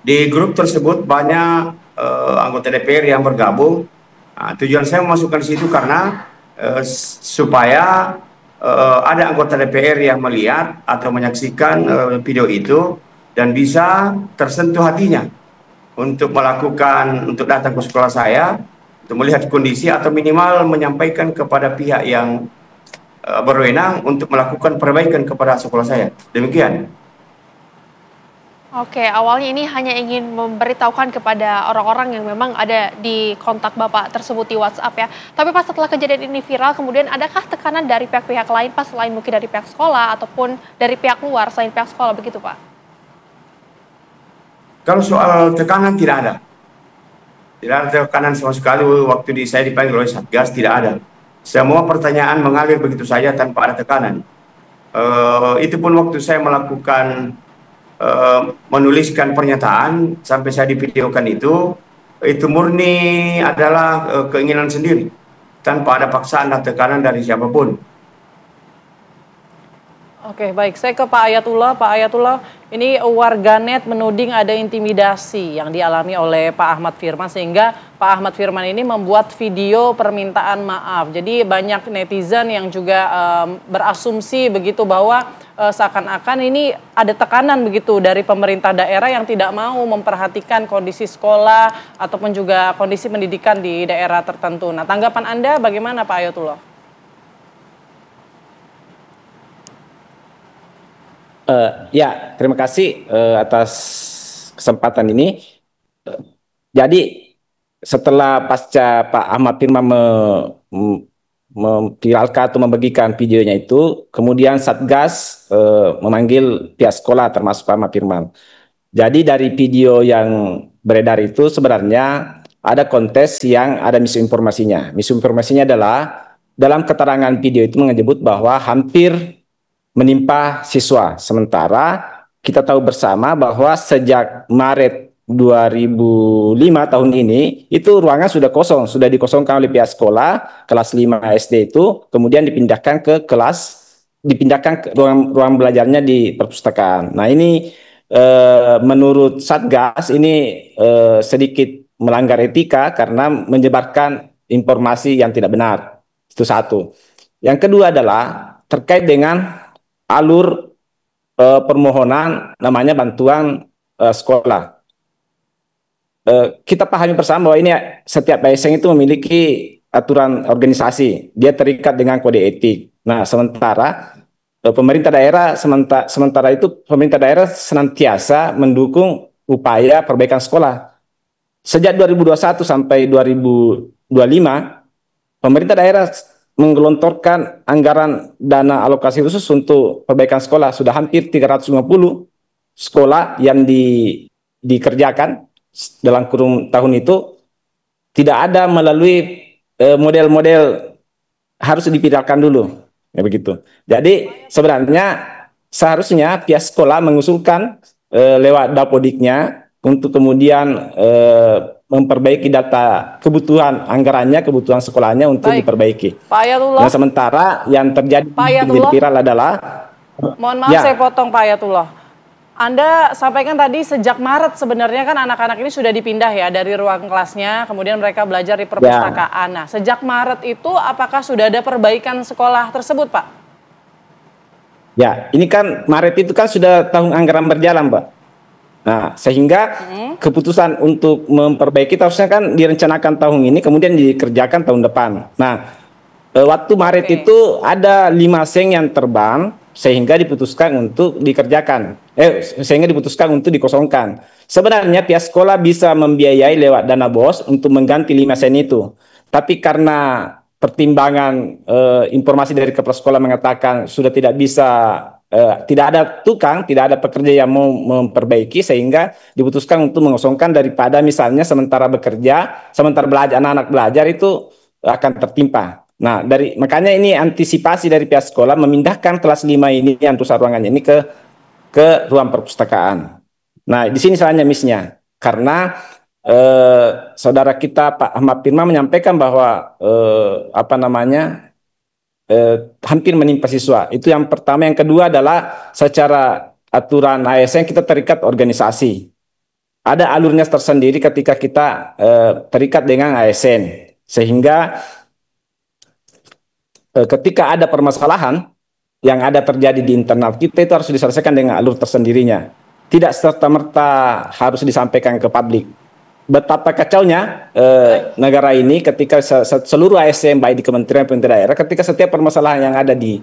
S18: di grup tersebut banyak anggota DPR yang bergabung. Nah, tujuan saya memasukkan di situ karena supaya ada anggota DPR yang melihat atau menyaksikan video itu dan bisa tersentuh hatinya untuk datang ke sekolah saya untuk melihat kondisi atau minimal menyampaikan kepada pihak yang berwenang untuk melakukan perbaikan kepada sekolah saya. Demikian.
S2: Oke, awalnya ini hanya ingin memberitahukan kepada orang-orang yang memang ada di kontak Bapak tersebut di WhatsApp ya. Tapi pas setelah kejadian ini viral, kemudian adakah tekanan dari pihak-pihak lain, Pak, selain mungkin dari pihak sekolah ataupun dari pihak luar selain pihak sekolah, begitu Pak?
S18: Kalau soal tekanan tidak ada. Tidak ada tekanan sama sekali waktu saya dipanggil oleh Satgas, tidak ada. Semua pertanyaan mengalir begitu saja tanpa ada tekanan. Itu pun waktu saya melakukan menuliskan pernyataan sampai saya divideokan itu murni adalah keinginan sendiri tanpa ada paksaan dan tekanan dari siapapun.
S1: Oke, baik. Saya ke Pak Ayatullah. Pak Ayatullah, ini warganet menuding ada intimidasi yang dialami oleh Pak Ahmad Firman sehingga Pak Ahmad Firman ini membuat video permintaan maaf. Jadi banyak netizen yang juga berasumsi begitu bahwa seakan-akan ini ada tekanan begitu dari pemerintah daerah yang tidak mau memperhatikan kondisi sekolah ataupun juga kondisi pendidikan di daerah tertentu. Nah, tanggapan Anda bagaimana Pak Ayatullah?
S7: Ya, terima kasih atas kesempatan ini. Jadi setelah pasca Pak Ahmad Firman memviralkan atau membagikan videonya itu, kemudian Satgas memanggil pihak sekolah termasuk Pak Ahmad Firman. Jadi dari video yang beredar itu sebenarnya ada kontes yang ada misinformasinya. Misinformasinya adalah dalam keterangan video itu menyebut bahwa hampir menimpa siswa. Sementara kita tahu bersama bahwa sejak Maret 2005 tahun ini itu ruangan sudah kosong, sudah dikosongkan oleh pihak sekolah kelas 5 SD itu, kemudian dipindahkan ke ruang belajarnya di perpustakaan. Nah ini menurut Satgas ini sedikit melanggar etika karena menyebarkan informasi yang tidak benar. Itu satu. Yang kedua adalah terkait dengan alur permohonan namanya bantuan sekolah. Kita pahami bersama bahwa ini setiap ASN itu memiliki aturan organisasi, dia terikat dengan kode etik. Nah, sementara pemerintah daerah pemerintah daerah senantiasa mendukung upaya perbaikan sekolah. Sejak 2021 sampai 2025, pemerintah daerah menggelontorkan anggaran dana alokasi khusus untuk perbaikan sekolah. Sudah hampir 350 sekolah yang dikerjakan dalam kurun tahun itu, tidak ada melalui model-model harus dipindahkan dulu. Ya begitu. Jadi sebenarnya seharusnya pihak sekolah mengusulkan lewat Dapodiknya untuk kemudian memperbaiki data kebutuhan anggarannya, kebutuhan sekolahnya untuk diperbaiki.
S1: Pak Ayatullah.
S7: Nah, sementara yang terjadi viral adalah,
S1: mohon maaf saya potong Pak Ayatullah. Anda sampaikan tadi sejak Maret sebenarnya kan anak-anak ini sudah dipindah ya dari ruang kelasnya, kemudian mereka belajar di perpustakaan. Nah, sejak Maret itu apakah sudah ada perbaikan sekolah tersebut, Pak?
S7: Ya, ini kan Maret itu kan sudah tahun anggaran berjalan, Pak. Nah, sehingga keputusan untuk memperbaiki harusnya kan direncanakan tahun ini, kemudian dikerjakan tahun depan. Nah, waktu Maret itu ada 5 seng yang terbang, sehingga diputuskan untuk dikerjakan. Sehingga diputuskan untuk dikosongkan. Sebenarnya pihak sekolah bisa membiayai lewat dana BOS untuk mengganti 5 seng itu. Tapi karena pertimbangan informasi dari kepala sekolah mengatakan sudah tidak bisa, tidak ada tukang, tidak ada pekerja yang mau memperbaiki, sehingga diputuskan untuk mengosongkan daripada misalnya sementara bekerja, sementara belajar, anak-anak belajar itu akan tertimpa. Nah, makanya ini antisipasi dari pihak sekolah memindahkan kelas 5 ini yang rusak ruangannya ini ke ruang perpustakaan. Nah, di sini salahnya miss-nya. Karena saudara kita Pak Ahmad Firman menyampaikan bahwa hampir menimpa siswa. Itu yang pertama. Yang kedua adalah secara aturan ASN kita terikat organisasi. Ada alurnya tersendiri ketika kita terikat dengan ASN. Sehingga ketika ada permasalahan yang ada terjadi di internal kita itu harus diselesaikan dengan alur tersendirinya. Tidak serta-merta harus disampaikan ke publik. Betapa kacaunya negara ini ketika seluruh ASN baik di kementerian pemerintah daerah, ketika setiap permasalahan yang ada di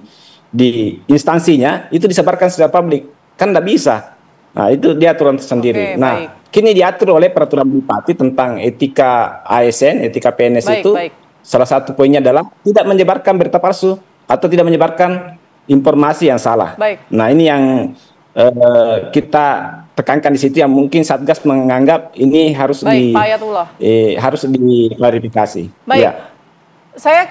S7: instansinya itu disebarkan secara publik. Kan tidak bisa. Nah, itu dia aturan tersendiri.
S1: Oke,
S7: nah, kini diatur oleh peraturan bupati tentang etika ASN, etika PNS
S1: Baik,
S7: itu.
S1: baik.
S7: Salah satu poinnya adalah tidak menyebarkan berita palsu atau tidak menyebarkan informasi yang salah.
S1: Baik.
S7: Nah, ini yang kita tekankan di situ, yang mungkin Satgas menganggap ini harus
S1: Baik, Pak Ayatullah.
S7: harus diklarifikasi.
S1: Baik.
S7: Ya.
S1: Saya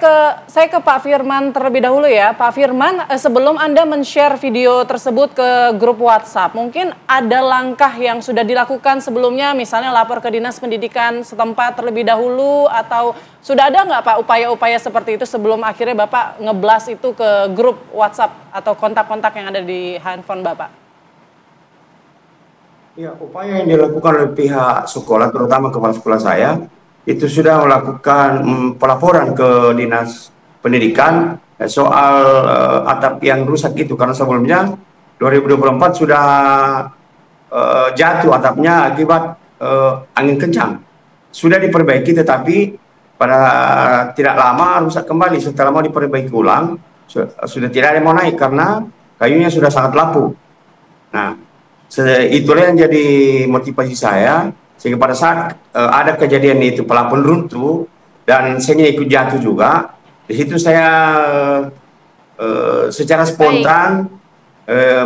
S1: ke Pak Firman terlebih dahulu ya. Pak Firman, sebelum Anda men-share video tersebut ke grup WhatsApp, mungkin ada langkah yang sudah dilakukan sebelumnya, misalnya lapor ke Dinas Pendidikan setempat terlebih dahulu, atau sudah ada nggak Pak upaya-upaya seperti itu sebelum akhirnya Bapak ngeblas itu ke grup WhatsApp atau kontak-kontak yang ada di handphone Bapak?
S18: Ya, upaya yang dilakukan oleh pihak sekolah, terutama kepala sekolah saya, itu sudah melakukan pelaporan ke Dinas Pendidikan soal atap yang rusak itu, karena sebelumnya 2024 sudah jatuh atapnya akibat angin kencang. Sudah diperbaiki, tetapi pada tidak lama rusak kembali. Setelah mau diperbaiki ulang, sudah tidak ada yang mau naik karena kayunya sudah sangat lapuk. Nah, itulah yang jadi motivasi saya, sehingga pada saat ada kejadian itu pelapon runtuh dan saya ikut jatuh juga, di situ saya secara spontan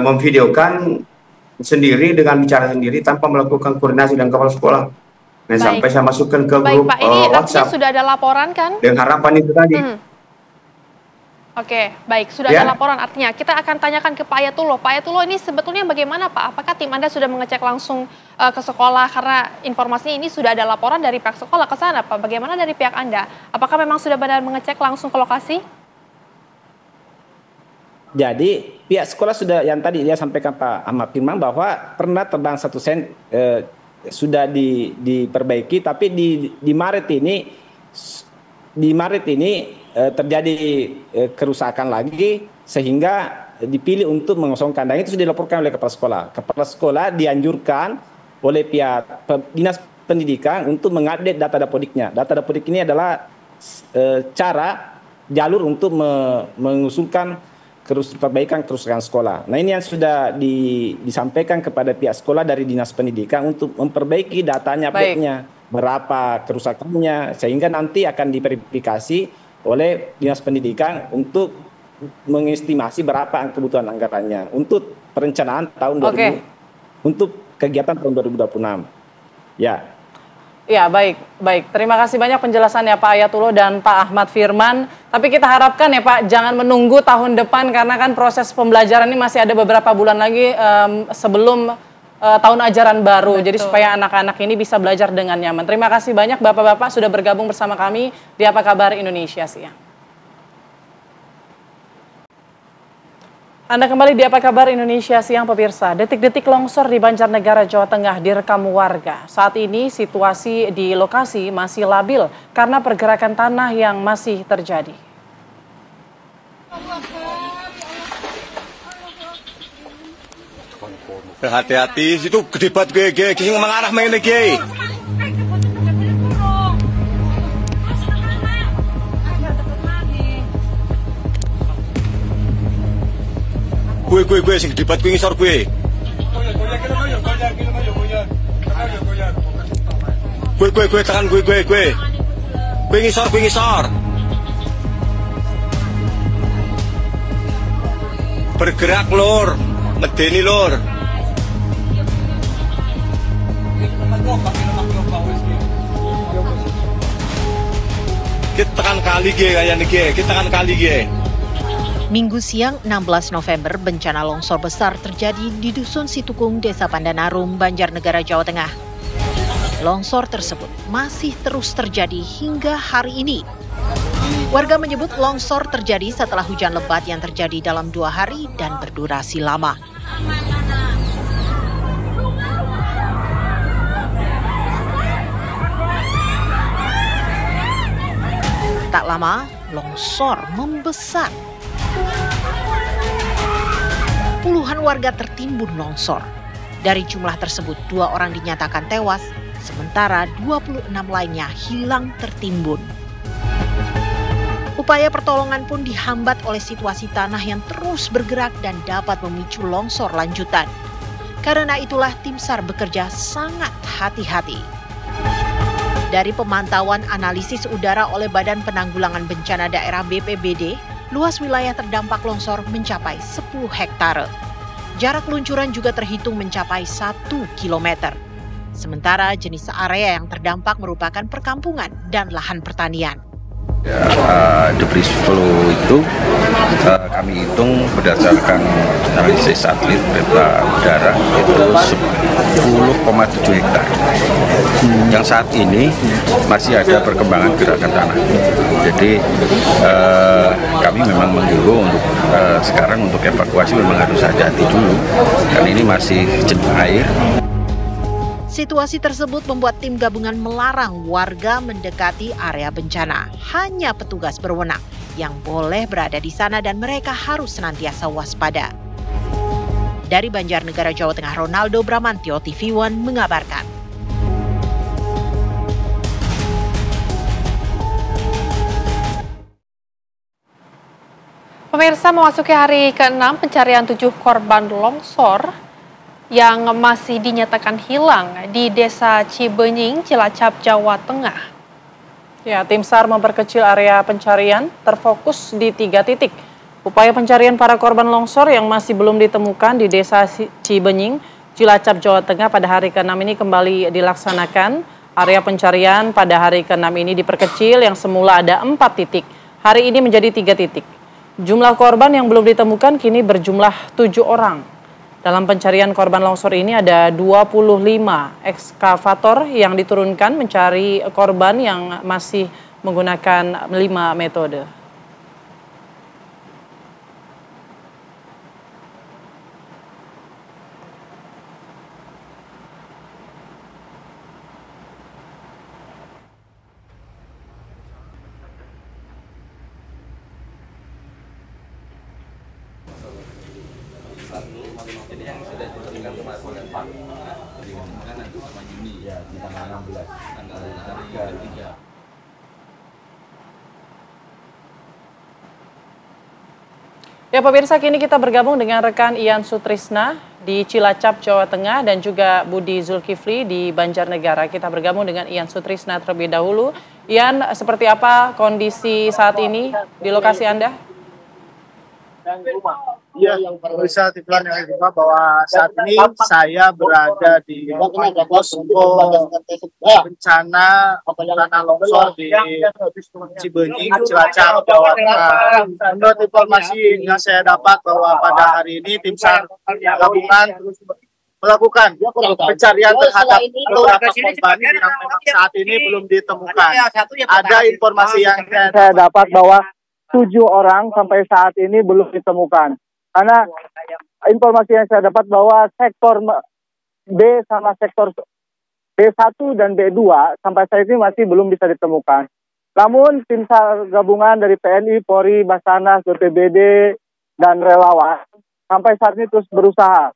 S18: memvideokan sendiri dengan bicara sendiri tanpa melakukan koordinasi dengan kepala sekolah. Nah, sampai saya masukkan ke grup
S2: Pak, ini
S18: WhatsApp.
S2: sudah ada laporan kan?
S18: Dengan harapan itu tadi.
S2: Oke, baik. Sudah ada laporan, artinya kita akan tanyakan ke Pak Ayatullah. Pak Ayatullah, ini sebetulnya bagaimana Pak? Apakah tim Anda sudah mengecek langsung ke sekolah? Karena informasinya ini sudah ada laporan dari pihak sekolah ke sana, Pak. Bagaimana dari pihak Anda? Apakah memang sudah benar mengecek langsung ke lokasi?
S7: Jadi pihak sekolah sudah, yang tadi dia sampaikan Pak Ahmad Firman, bahwa pernah terbang 1 sen sudah diperbaiki, tapi di Maret ini terjadi kerusakan lagi sehingga dipilih untuk mengosongkan, dan itu sudah dilaporkan oleh kepala sekolah. Kepala sekolah dianjurkan oleh pihak Dinas Pendidikan untuk mengupdate data dapodiknya. Data dapodik ini adalah jalur untuk mengusulkan perbaikan kerusakan sekolah. Nah, ini yang sudah disampaikan kepada pihak sekolah dari Dinas Pendidikan untuk memperbaiki datanya, update-nya, berapa kerusakannya, sehingga nanti akan diverifikasi oleh Dinas Pendidikan untuk mengestimasi berapa kebutuhan anggarannya untuk perencanaan tahun 2000 untuk kegiatan tahun 2026. Ya.
S1: Ya, baik. Terima kasih banyak penjelasannya Pak Ayatullah dan Pak Ahmad Firman. Tapi kita harapkan ya Pak, jangan menunggu tahun depan, karena kan proses pembelajaran ini masih ada beberapa bulan lagi sebelum tahun ajaran baru. Jadi supaya anak-anak ini bisa belajar dengan nyaman. Terima kasih banyak Bapak-Bapak sudah bergabung bersama kami di Apa Kabar Indonesia Siang. Anda kembali di Apa Kabar Indonesia Siang, pemirsa. Detik-detik longsor di Banjarnegara, Jawa Tengah direkam warga. Saat ini situasi di lokasi masih labil karena pergerakan tanah yang masih terjadi.
S19: Hati-hati, situ gede banget gue, kisah mengarah main lagi. Gue, sing gede banget gue ngisor gue. Gue, tekan gue. Gue ngisor. Bergerak lor, medeni lor. Kita tekan kali ge kayak niki, kita tekan kali ge.
S9: Minggu siang 16 November, bencana longsor besar terjadi di Dusun Situkung, Desa Pandanarum, Banjarnegara, Jawa Tengah. Longsor tersebut masih terus terjadi hingga hari ini. Warga menyebut longsor terjadi setelah hujan lebat yang terjadi dalam 2 hari dan berdurasi lama. Tak lama, longsor membesar. Puluhan warga tertimbun longsor. Dari jumlah tersebut, 2 orang dinyatakan tewas, sementara 26 lainnya hilang tertimbun. Upaya pertolongan pun dihambat oleh situasi tanah yang terus bergerak dan dapat memicu longsor lanjutan. Karena itulah tim SAR bekerja sangat hati-hati. Dari pemantauan analisis udara oleh Badan Penanggulangan Bencana Daerah BPBD, luas wilayah terdampak longsor mencapai 10 hektare. Jarak luncuran juga terhitung mencapai 1 kilometer. Sementara jenis area yang terdampak merupakan perkampungan dan lahan pertanian.
S20: Debris flow itu kami hitung berdasarkan analisis satelit peta udara itu 10,7 hektar. Yang saat ini masih ada perkembangan gerakan tanah. Jadi kami memang menghimbau untuk sekarang untuk evakuasi memang harus hati-hati dulu karena ini masih jenuh air.
S9: Situasi tersebut membuat tim gabungan melarang warga mendekati area bencana. Hanya petugas berwenang yang boleh berada di sana dan mereka harus senantiasa waspada. Dari Banjarnegara, Jawa Tengah, Ronaldo Bramantyo, TV One mengabarkan.
S2: Pemirsa, memasuki hari ke-6 pencarian 7 korban longsor yang masih dinyatakan hilang di Desa Cibenying, Cilacap, Jawa Tengah.
S1: Ya, tim SAR memperkecil area pencarian terfokus di 3 titik. Upaya pencarian para korban longsor yang masih belum ditemukan di Desa Cibenying, Cilacap, Jawa Tengah pada hari ke-6 ini kembali dilaksanakan. Area pencarian pada hari ke-6 ini diperkecil yang semula ada 4 titik. Hari ini menjadi 3 titik. Jumlah korban yang belum ditemukan kini berjumlah 7 orang. Dalam pencarian korban longsor ini ada 25 ekskavator yang diturunkan mencari korban yang masih menggunakan 5 metode.
S20: Jadi yang sudah diturunkan kemarin nanti sama Juni ya di tanggal 16 tanggal hari ketiga.
S1: Ya pemirsa, kini kita bergabung dengan rekan Ian Sutrisna di Cilacap, Jawa Tengah dan juga Budi Zulkifli di Banjarnegara. Kita bergabung dengan Ian Sutrisna terlebih dahulu. Ian, seperti apa kondisi saat ini di lokasi Anda?
S21: Iya, bisa titulan yang kedua bahwa saat ini saya berada di posko bencana tanah longsor di Cibenying, Cilacap, Jawa Tengah. Menurut informasi yang saya dapat bahwa pada hari ini tim SAR gabungan melakukan pencarian terhadap beberapa korban yang memang saat ini belum ditemukan. Ada informasi yang saya dapat bahwa 7 orang sampai saat ini belum ditemukan. Karena informasi yang saya dapat bahwa sektor B sama sektor B1 dan B2 sampai saat ini masih belum bisa ditemukan. Namun tim SAR gabungan dari TNI, Polri, Basarnas, BPBD, dan relawan sampai saat ini terus berusaha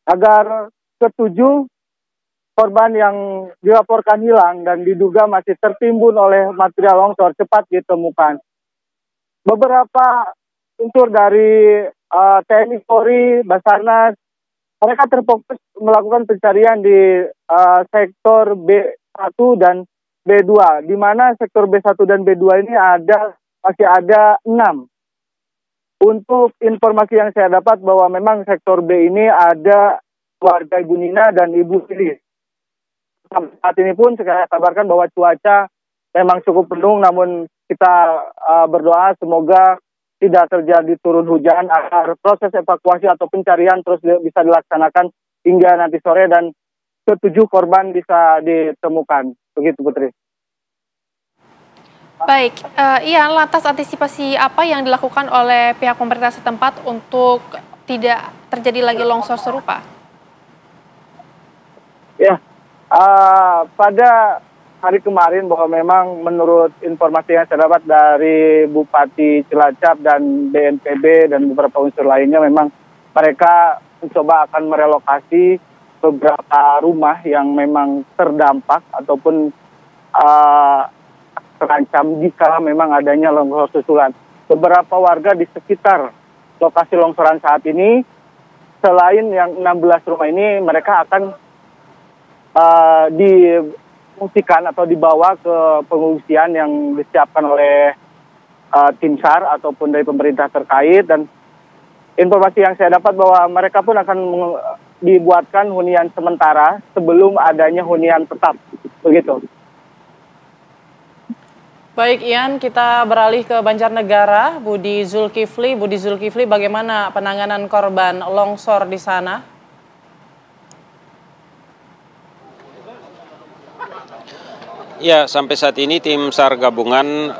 S21: agar ke-7 korban yang dilaporkan hilang dan diduga masih tertimbun oleh material longsor cepat ditemukan. Beberapa unsur dari TNI, Polri, Basarnas, mereka terfokus melakukan pencarian di sektor B1 dan B2, di mana sektor B1 dan B2 ini masih ada 6. Untuk informasi yang saya dapat bahwa memang sektor B ini ada warga Ibu Nina dan Ibu Lilis. Saat ini pun saya kabarkan bahwa cuaca memang cukup mendung, namun kita berdoa semoga tidak terjadi turun hujan agar proses evakuasi atau pencarian terus bisa dilaksanakan hingga nanti sore dan ke-7 korban bisa ditemukan. Begitu, Putri.
S2: Baik, Ian, lantas antisipasi apa yang dilakukan oleh pihak pemerintah setempat untuk tidak terjadi lagi longsor serupa?
S21: Ya, pada hari kemarin bahwa memang menurut informasi yang saya dapat dari Bupati Cilacap dan BNPB dan beberapa unsur lainnya, memang mereka mencoba akan merelokasi beberapa rumah yang memang terdampak ataupun terancam jika memang adanya longsor susulan. Beberapa warga di sekitar lokasi longsoran saat ini selain yang 16 rumah ini, mereka akan difungsikan atau dibawa ke pengungsian yang disiapkan oleh tim SAR ataupun dari pemerintah terkait. Dan informasi yang saya dapat bahwa mereka pun akan dibuatkan hunian sementara sebelum adanya hunian tetap, begitu.
S1: Baik Ian, kita beralih ke Banjarnegara. Budi Zulkifli, bagaimana penanganan korban longsor di sana?
S4: Ya, sampai saat ini tim SAR gabungan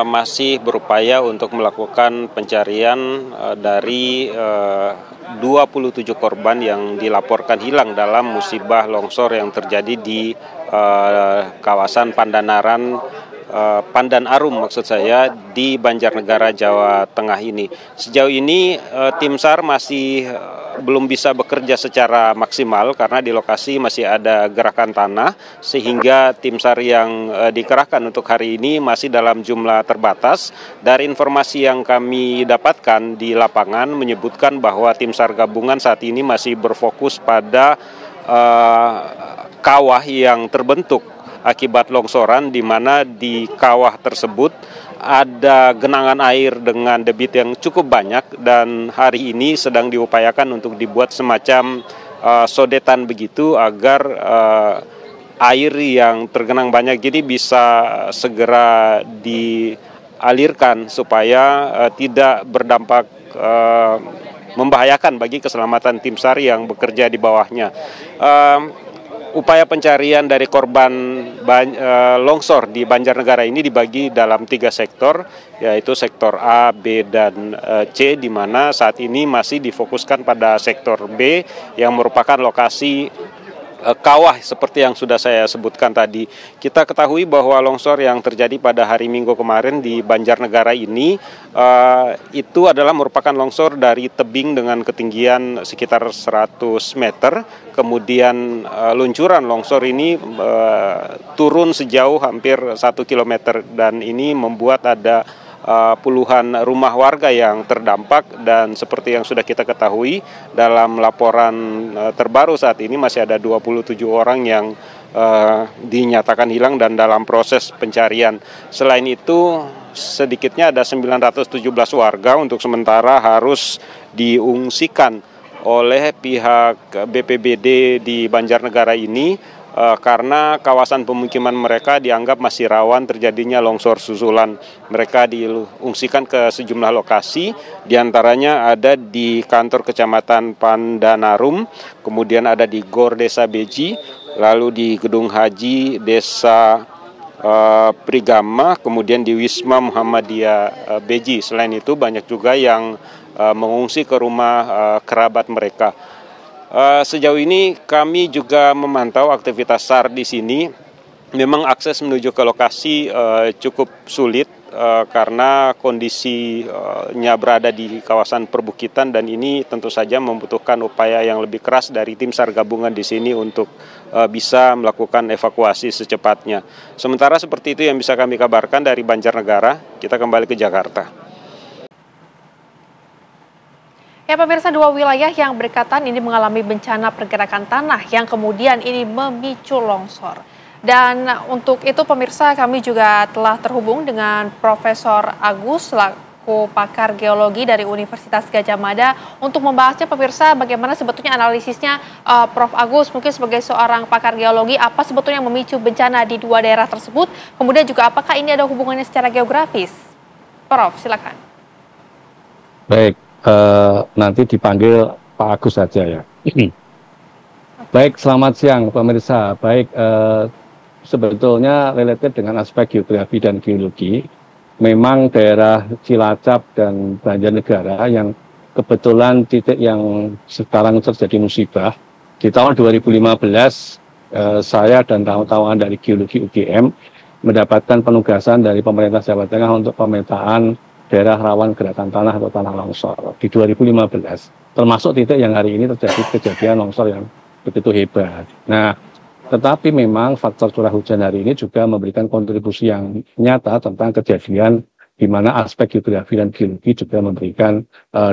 S4: masih berupaya untuk melakukan pencarian dari 27 korban yang dilaporkan hilang dalam musibah longsor yang terjadi di kawasan Pandan Arum maksud saya, di Banjarnegara, Jawa Tengah ini. Sejauh ini tim SAR masih belum bisa bekerja secara maksimal karena di lokasi masih ada gerakan tanah, sehingga tim SAR yang dikerahkan untuk hari ini masih dalam jumlah terbatas. Dari informasi yang kami dapatkan di lapangan menyebutkan bahwa tim SAR gabungan saat ini masih berfokus pada kawah yang terbentuk akibat longsoran, di mana di kawah tersebut ada genangan air dengan debit yang cukup banyak, dan hari ini sedang diupayakan untuk dibuat semacam sodetan begitu agar air yang tergenang banyak jadi bisa segera dialirkan supaya tidak berdampak membahayakan bagi keselamatan tim SAR yang bekerja di bawahnya. Upaya pencarian dari korban longsor di Banjarnegara ini dibagi dalam 3 sektor, yaitu sektor A, B, dan C, di mana saat ini masih difokuskan pada sektor B yang merupakan lokasi kawah seperti yang sudah saya sebutkan tadi. Kita ketahui bahwa longsor yang terjadi pada hari Minggu kemarin di Banjarnegara ini itu adalah merupakan longsor dari tebing dengan ketinggian sekitar 100 meter. Kemudian luncuran longsor ini turun sejauh hampir 1 kilometer, dan ini membuat ada puluhan rumah warga yang terdampak. Dan seperti yang sudah kita ketahui dalam laporan terbaru saat ini masih ada 27 orang yang dinyatakan hilang dan dalam proses pencarian. Selain itu sedikitnya ada 917 warga untuk sementara harus diungsikan oleh pihak BPBD di Banjarnegara ini karena kawasan pemukiman mereka dianggap masih rawan terjadinya longsor susulan. Mereka diungsikan ke sejumlah lokasi, diantaranya ada di kantor Kecamatan Pandanarum, kemudian ada di Gor Desa Beji, lalu di Gedung Haji Desa Prigama, kemudian di Wisma Muhammadiyah Beji. Selain itu banyak juga yang mengungsi ke rumah kerabat mereka. Sejauh ini kami juga memantau aktivitas SAR di sini. Memang akses menuju ke lokasi cukup sulit karena kondisinya berada di kawasan perbukitan, dan ini tentu saja membutuhkan upaya yang lebih keras dari tim SAR gabungan di sini untuk bisa melakukan evakuasi secepatnya. Sementara seperti itu yang bisa kami kabarkan dari Banjarnegara. Kita kembali ke Jakarta.
S2: Ya pemirsa, 2 wilayah yang berdekatan ini mengalami bencana pergerakan tanah yang kemudian ini memicu longsor. Dan untuk itu pemirsa, kami juga telah terhubung dengan Profesor Agus selaku pakar geologi dari Universitas Gadjah Mada untuk membahasnya. Pemirsa, bagaimana sebetulnya analisisnya Prof. Agus, mungkin sebagai seorang pakar geologi, apa sebetulnya yang memicu bencana di 2 daerah tersebut? Kemudian juga apakah ini ada hubungannya secara geografis? Prof, silakan.
S22: Baik. Nanti dipanggil Pak Agus saja ya. Baik, selamat siang pemirsa. Baik, sebetulnya related dengan aspek geografi dan geologi. Memang daerah Cilacap dan Banjarnegara yang kebetulan titik yang sekarang terjadi musibah. Di tahun 2015, saya dan kawan-kawan dari geologi UGM mendapatkan penugasan dari pemerintah Jawa Tengah untuk pemetaan daerah rawan gerakan tanah atau tanah longsor di 2015, termasuk titik yang hari ini terjadi kejadian longsor yang begitu hebat. Nah, tetapi memang faktor curah hujan hari ini juga memberikan kontribusi yang nyata tentang kejadian di mana aspek geografi dan geologi juga memberikan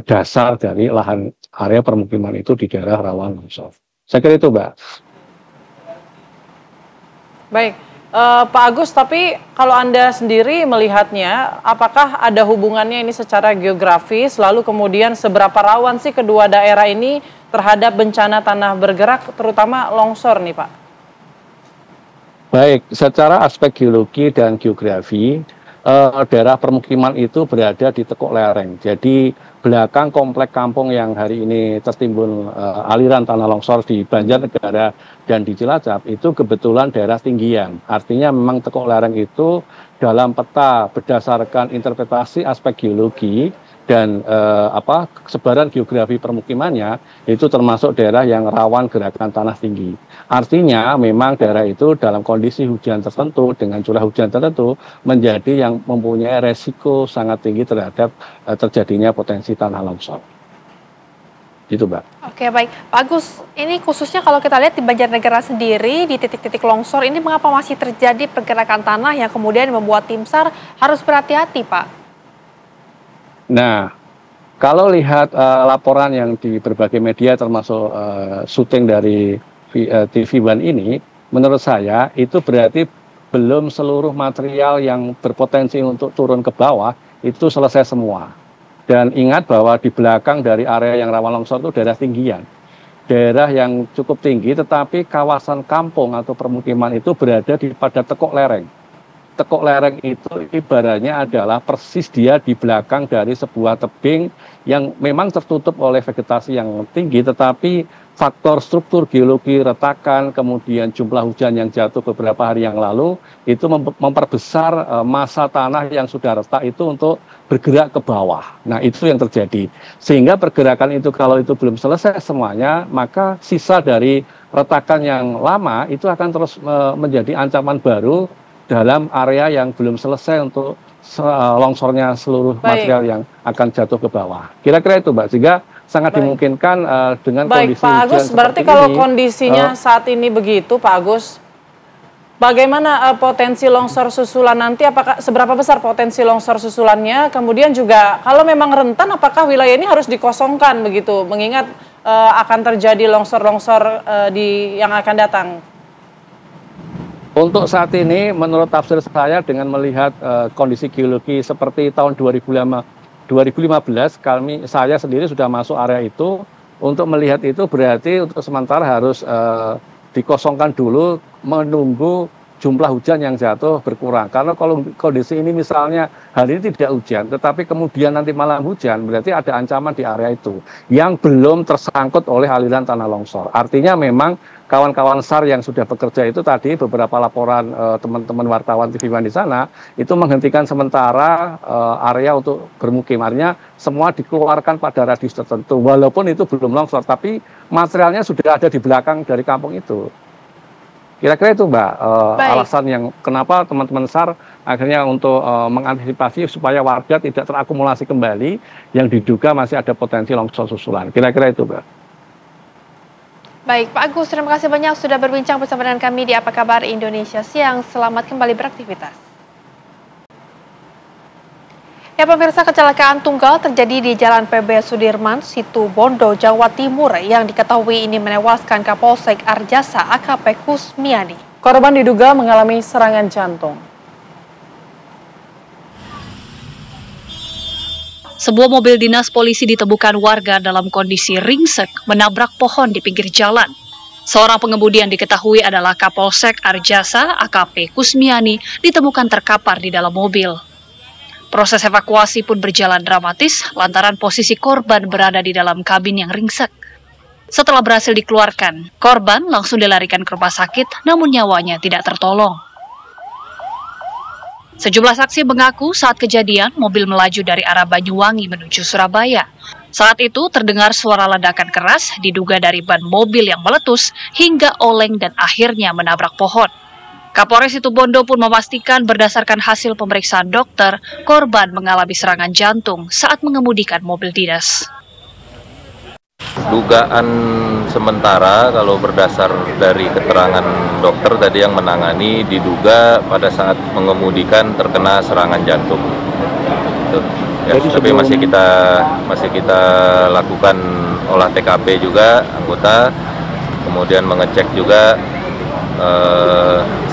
S22: dasar dari lahan area permukiman itu di daerah rawan longsor. Saya kira itu, Mbak.
S1: Baik, Pak Agus, tapi kalau Anda sendiri melihatnya, apakah ada hubungannya ini secara geografis, lalu kemudian seberapa rawan sih kedua daerah ini terhadap bencana tanah bergerak, terutama longsor nih Pak?
S22: Baik, secara aspek geologi dan geografi, daerah permukiman itu berada di tekuk lereng. Jadi belakang komplek kampung yang hari ini tertimbun aliran tanah longsor di Banjarnegara dan di Cilacap itu kebetulan daerah tinggian. Artinya memang tekuk lereng itu dalam peta berdasarkan interpretasi aspek geologi dan sebaran geografi permukimannya itu termasuk daerah yang rawan gerakan tanah tinggi. Artinya memang daerah itu dalam kondisi hujan tertentu dengan curah hujan tertentu menjadi yang mempunyai resiko sangat tinggi terhadap terjadinya potensi tanah longsor. Itu, Mbak.
S2: Oke, baik. Pak Agus, ini khususnya kalau kita lihat di Banjarnegara sendiri, di titik-titik longsor ini mengapa masih terjadi pergerakan tanah yang kemudian membuat tim SAR harus berhati-hati, Pak?
S22: Nah, kalau lihat laporan yang di berbagai media termasuk syuting dari TV One ini, menurut saya itu berarti belum seluruh material yang berpotensi untuk turun ke bawah itu selesai semua. Dan ingat bahwa di belakang dari area yang rawan longsor itu daerah tinggian. Daerah yang cukup tinggi tetapi kawasan kampung atau permukiman itu berada pada tekuk lereng. Tekuk lereng itu ibaratnya adalah persis dia di belakang dari sebuah tebing yang memang tertutup oleh vegetasi yang tinggi, tetapi faktor struktur geologi, retakan, kemudian jumlah hujan yang jatuh beberapa hari yang lalu, itu memperbesar massa tanah yang sudah retak itu untuk bergerak ke bawah. Nah, itu yang terjadi. Sehingga pergerakan itu kalau itu belum selesai semuanya, maka sisa dari retakan yang lama itu akan terus menjadi ancaman baru dalam area yang belum selesai untuk longsornya seluruh material yang akan jatuh ke bawah. Kira-kira itu, Mbak. Sehingga sangat dimungkinkan dengan kondisi
S1: Pak Agus, berarti kalau kondisinya saat ini begitu, Pak Agus, bagaimana potensi longsor susulan nanti? Apakah seberapa besar potensi longsor susulannya? Kemudian juga kalau memang rentan, apakah wilayah ini harus dikosongkan begitu? Mengingat akan terjadi longsor-longsor yang akan datang.
S22: Untuk saat ini, menurut tafsir saya dengan melihat kondisi geologi seperti tahun 2015, saya sendiri sudah masuk area itu. Untuk melihat itu berarti untuk sementara harus dikosongkan dulu menunggu jumlah hujan yang jatuh berkurang. Karena kalau kondisi ini misalnya hari ini tidak hujan, tetapi kemudian nanti malam hujan, berarti ada ancaman di area itu yang belum tersangkut oleh aliran tanah longsor. Artinya memang kawan-kawan SAR yang sudah bekerja itu tadi beberapa laporan teman-teman wartawan TV One di sana itu menghentikan sementara area untuk bermukim. Artinya semua dikeluarkan pada radius tertentu, walaupun itu belum longsor, tapi materialnya sudah ada di belakang dari kampung itu. Kira-kira itu, Mbak, alasan yang kenapa teman-teman SAR akhirnya untuk mengantisipasi supaya warga tidak terakumulasi kembali yang diduga masih ada potensi longsor susulan. Kira-kira itu, Mbak.
S2: Baik, Pak Agus, terima kasih banyak sudah berbincang bersama dengan kami di Apa Kabar Indonesia Siang. Selamat kembali beraktivitas. Ya, pemirsa, kecelakaan tunggal terjadi di Jalan PB Sudirman, Situbondo, Jawa Timur yang diketahui ini menewaskan Kapolsek Arjasa AKP Kusmiani.
S1: Korban diduga mengalami serangan jantung.
S13: Sebuah mobil dinas polisi ditemukan warga dalam kondisi ringsek menabrak pohon di pinggir jalan. Seorang pengemudi yang diketahui adalah Kapolsek Arjasa AKP Kusmiani ditemukan terkapar di dalam mobil. Proses evakuasi pun berjalan dramatis lantaran posisi korban berada di dalam kabin yang ringsek. Setelah berhasil dikeluarkan, korban langsung dilarikan ke rumah sakit namun nyawanya tidak tertolong. Sejumlah saksi mengaku saat kejadian mobil melaju dari arah Banyuwangi menuju Surabaya. Saat itu terdengar suara ledakan keras diduga dari ban mobil yang meletus hingga oleng dan akhirnya menabrak pohon. Kapolres Situbondo pun memastikan berdasarkan hasil pemeriksaan dokter, korban mengalami serangan jantung saat mengemudikan mobil dinas.
S5: Dugaan sementara kalau berdasar dari keterangan dokter tadi yang menangani diduga pada saat mengemudikan terkena serangan jantung. Ya, tapi masih kita lakukan olah TKP juga anggota, kemudian mengecek juga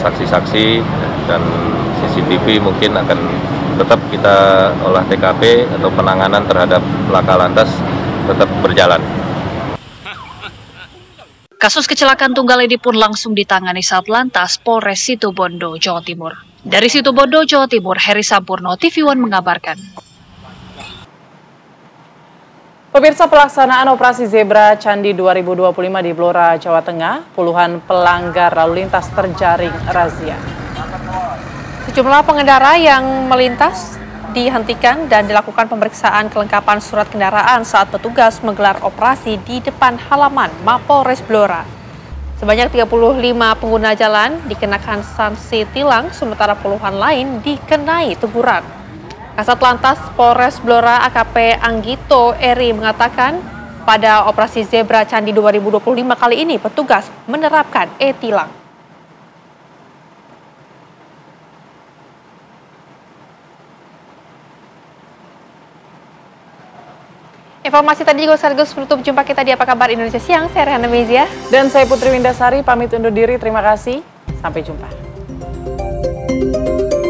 S5: saksi-saksi dan CCTV mungkin akan tetap kita olah TKP atau penanganan terhadap laka lantas tetap berjalan.
S13: Kasus kecelakaan tunggal ini pun langsung ditangani Satlantas Polres Situbondo, Jawa Timur. Dari Situbondo, Jawa Timur, Heri Sampurno, TV One mengabarkan.
S1: Pemirsa, pelaksanaan operasi Zebra Candi 2025 di Blora, Jawa Tengah, puluhan pelanggar lalu lintas terjaring razia.
S2: Sejumlah pengendara yang melintas dihentikan dan dilakukan pemeriksaan kelengkapan surat kendaraan saat petugas menggelar operasi di depan halaman Mapolres Blora. Sebanyak 35 pengguna jalan dikenakan sanksi tilang, sementara puluhan lain dikenai teguran. Kasat Lantas Polres Blora AKP Anggito Eri mengatakan pada operasi Zebra Candi 2025 kali ini petugas menerapkan e-tilang. Informasi tadi juga sekaligus menutup jumpa kita di Apa Kabar Indonesia Siang. Saya Rehana Mezia.
S1: Dan saya Putri Windasari pamit undur diri. Terima kasih. Sampai jumpa.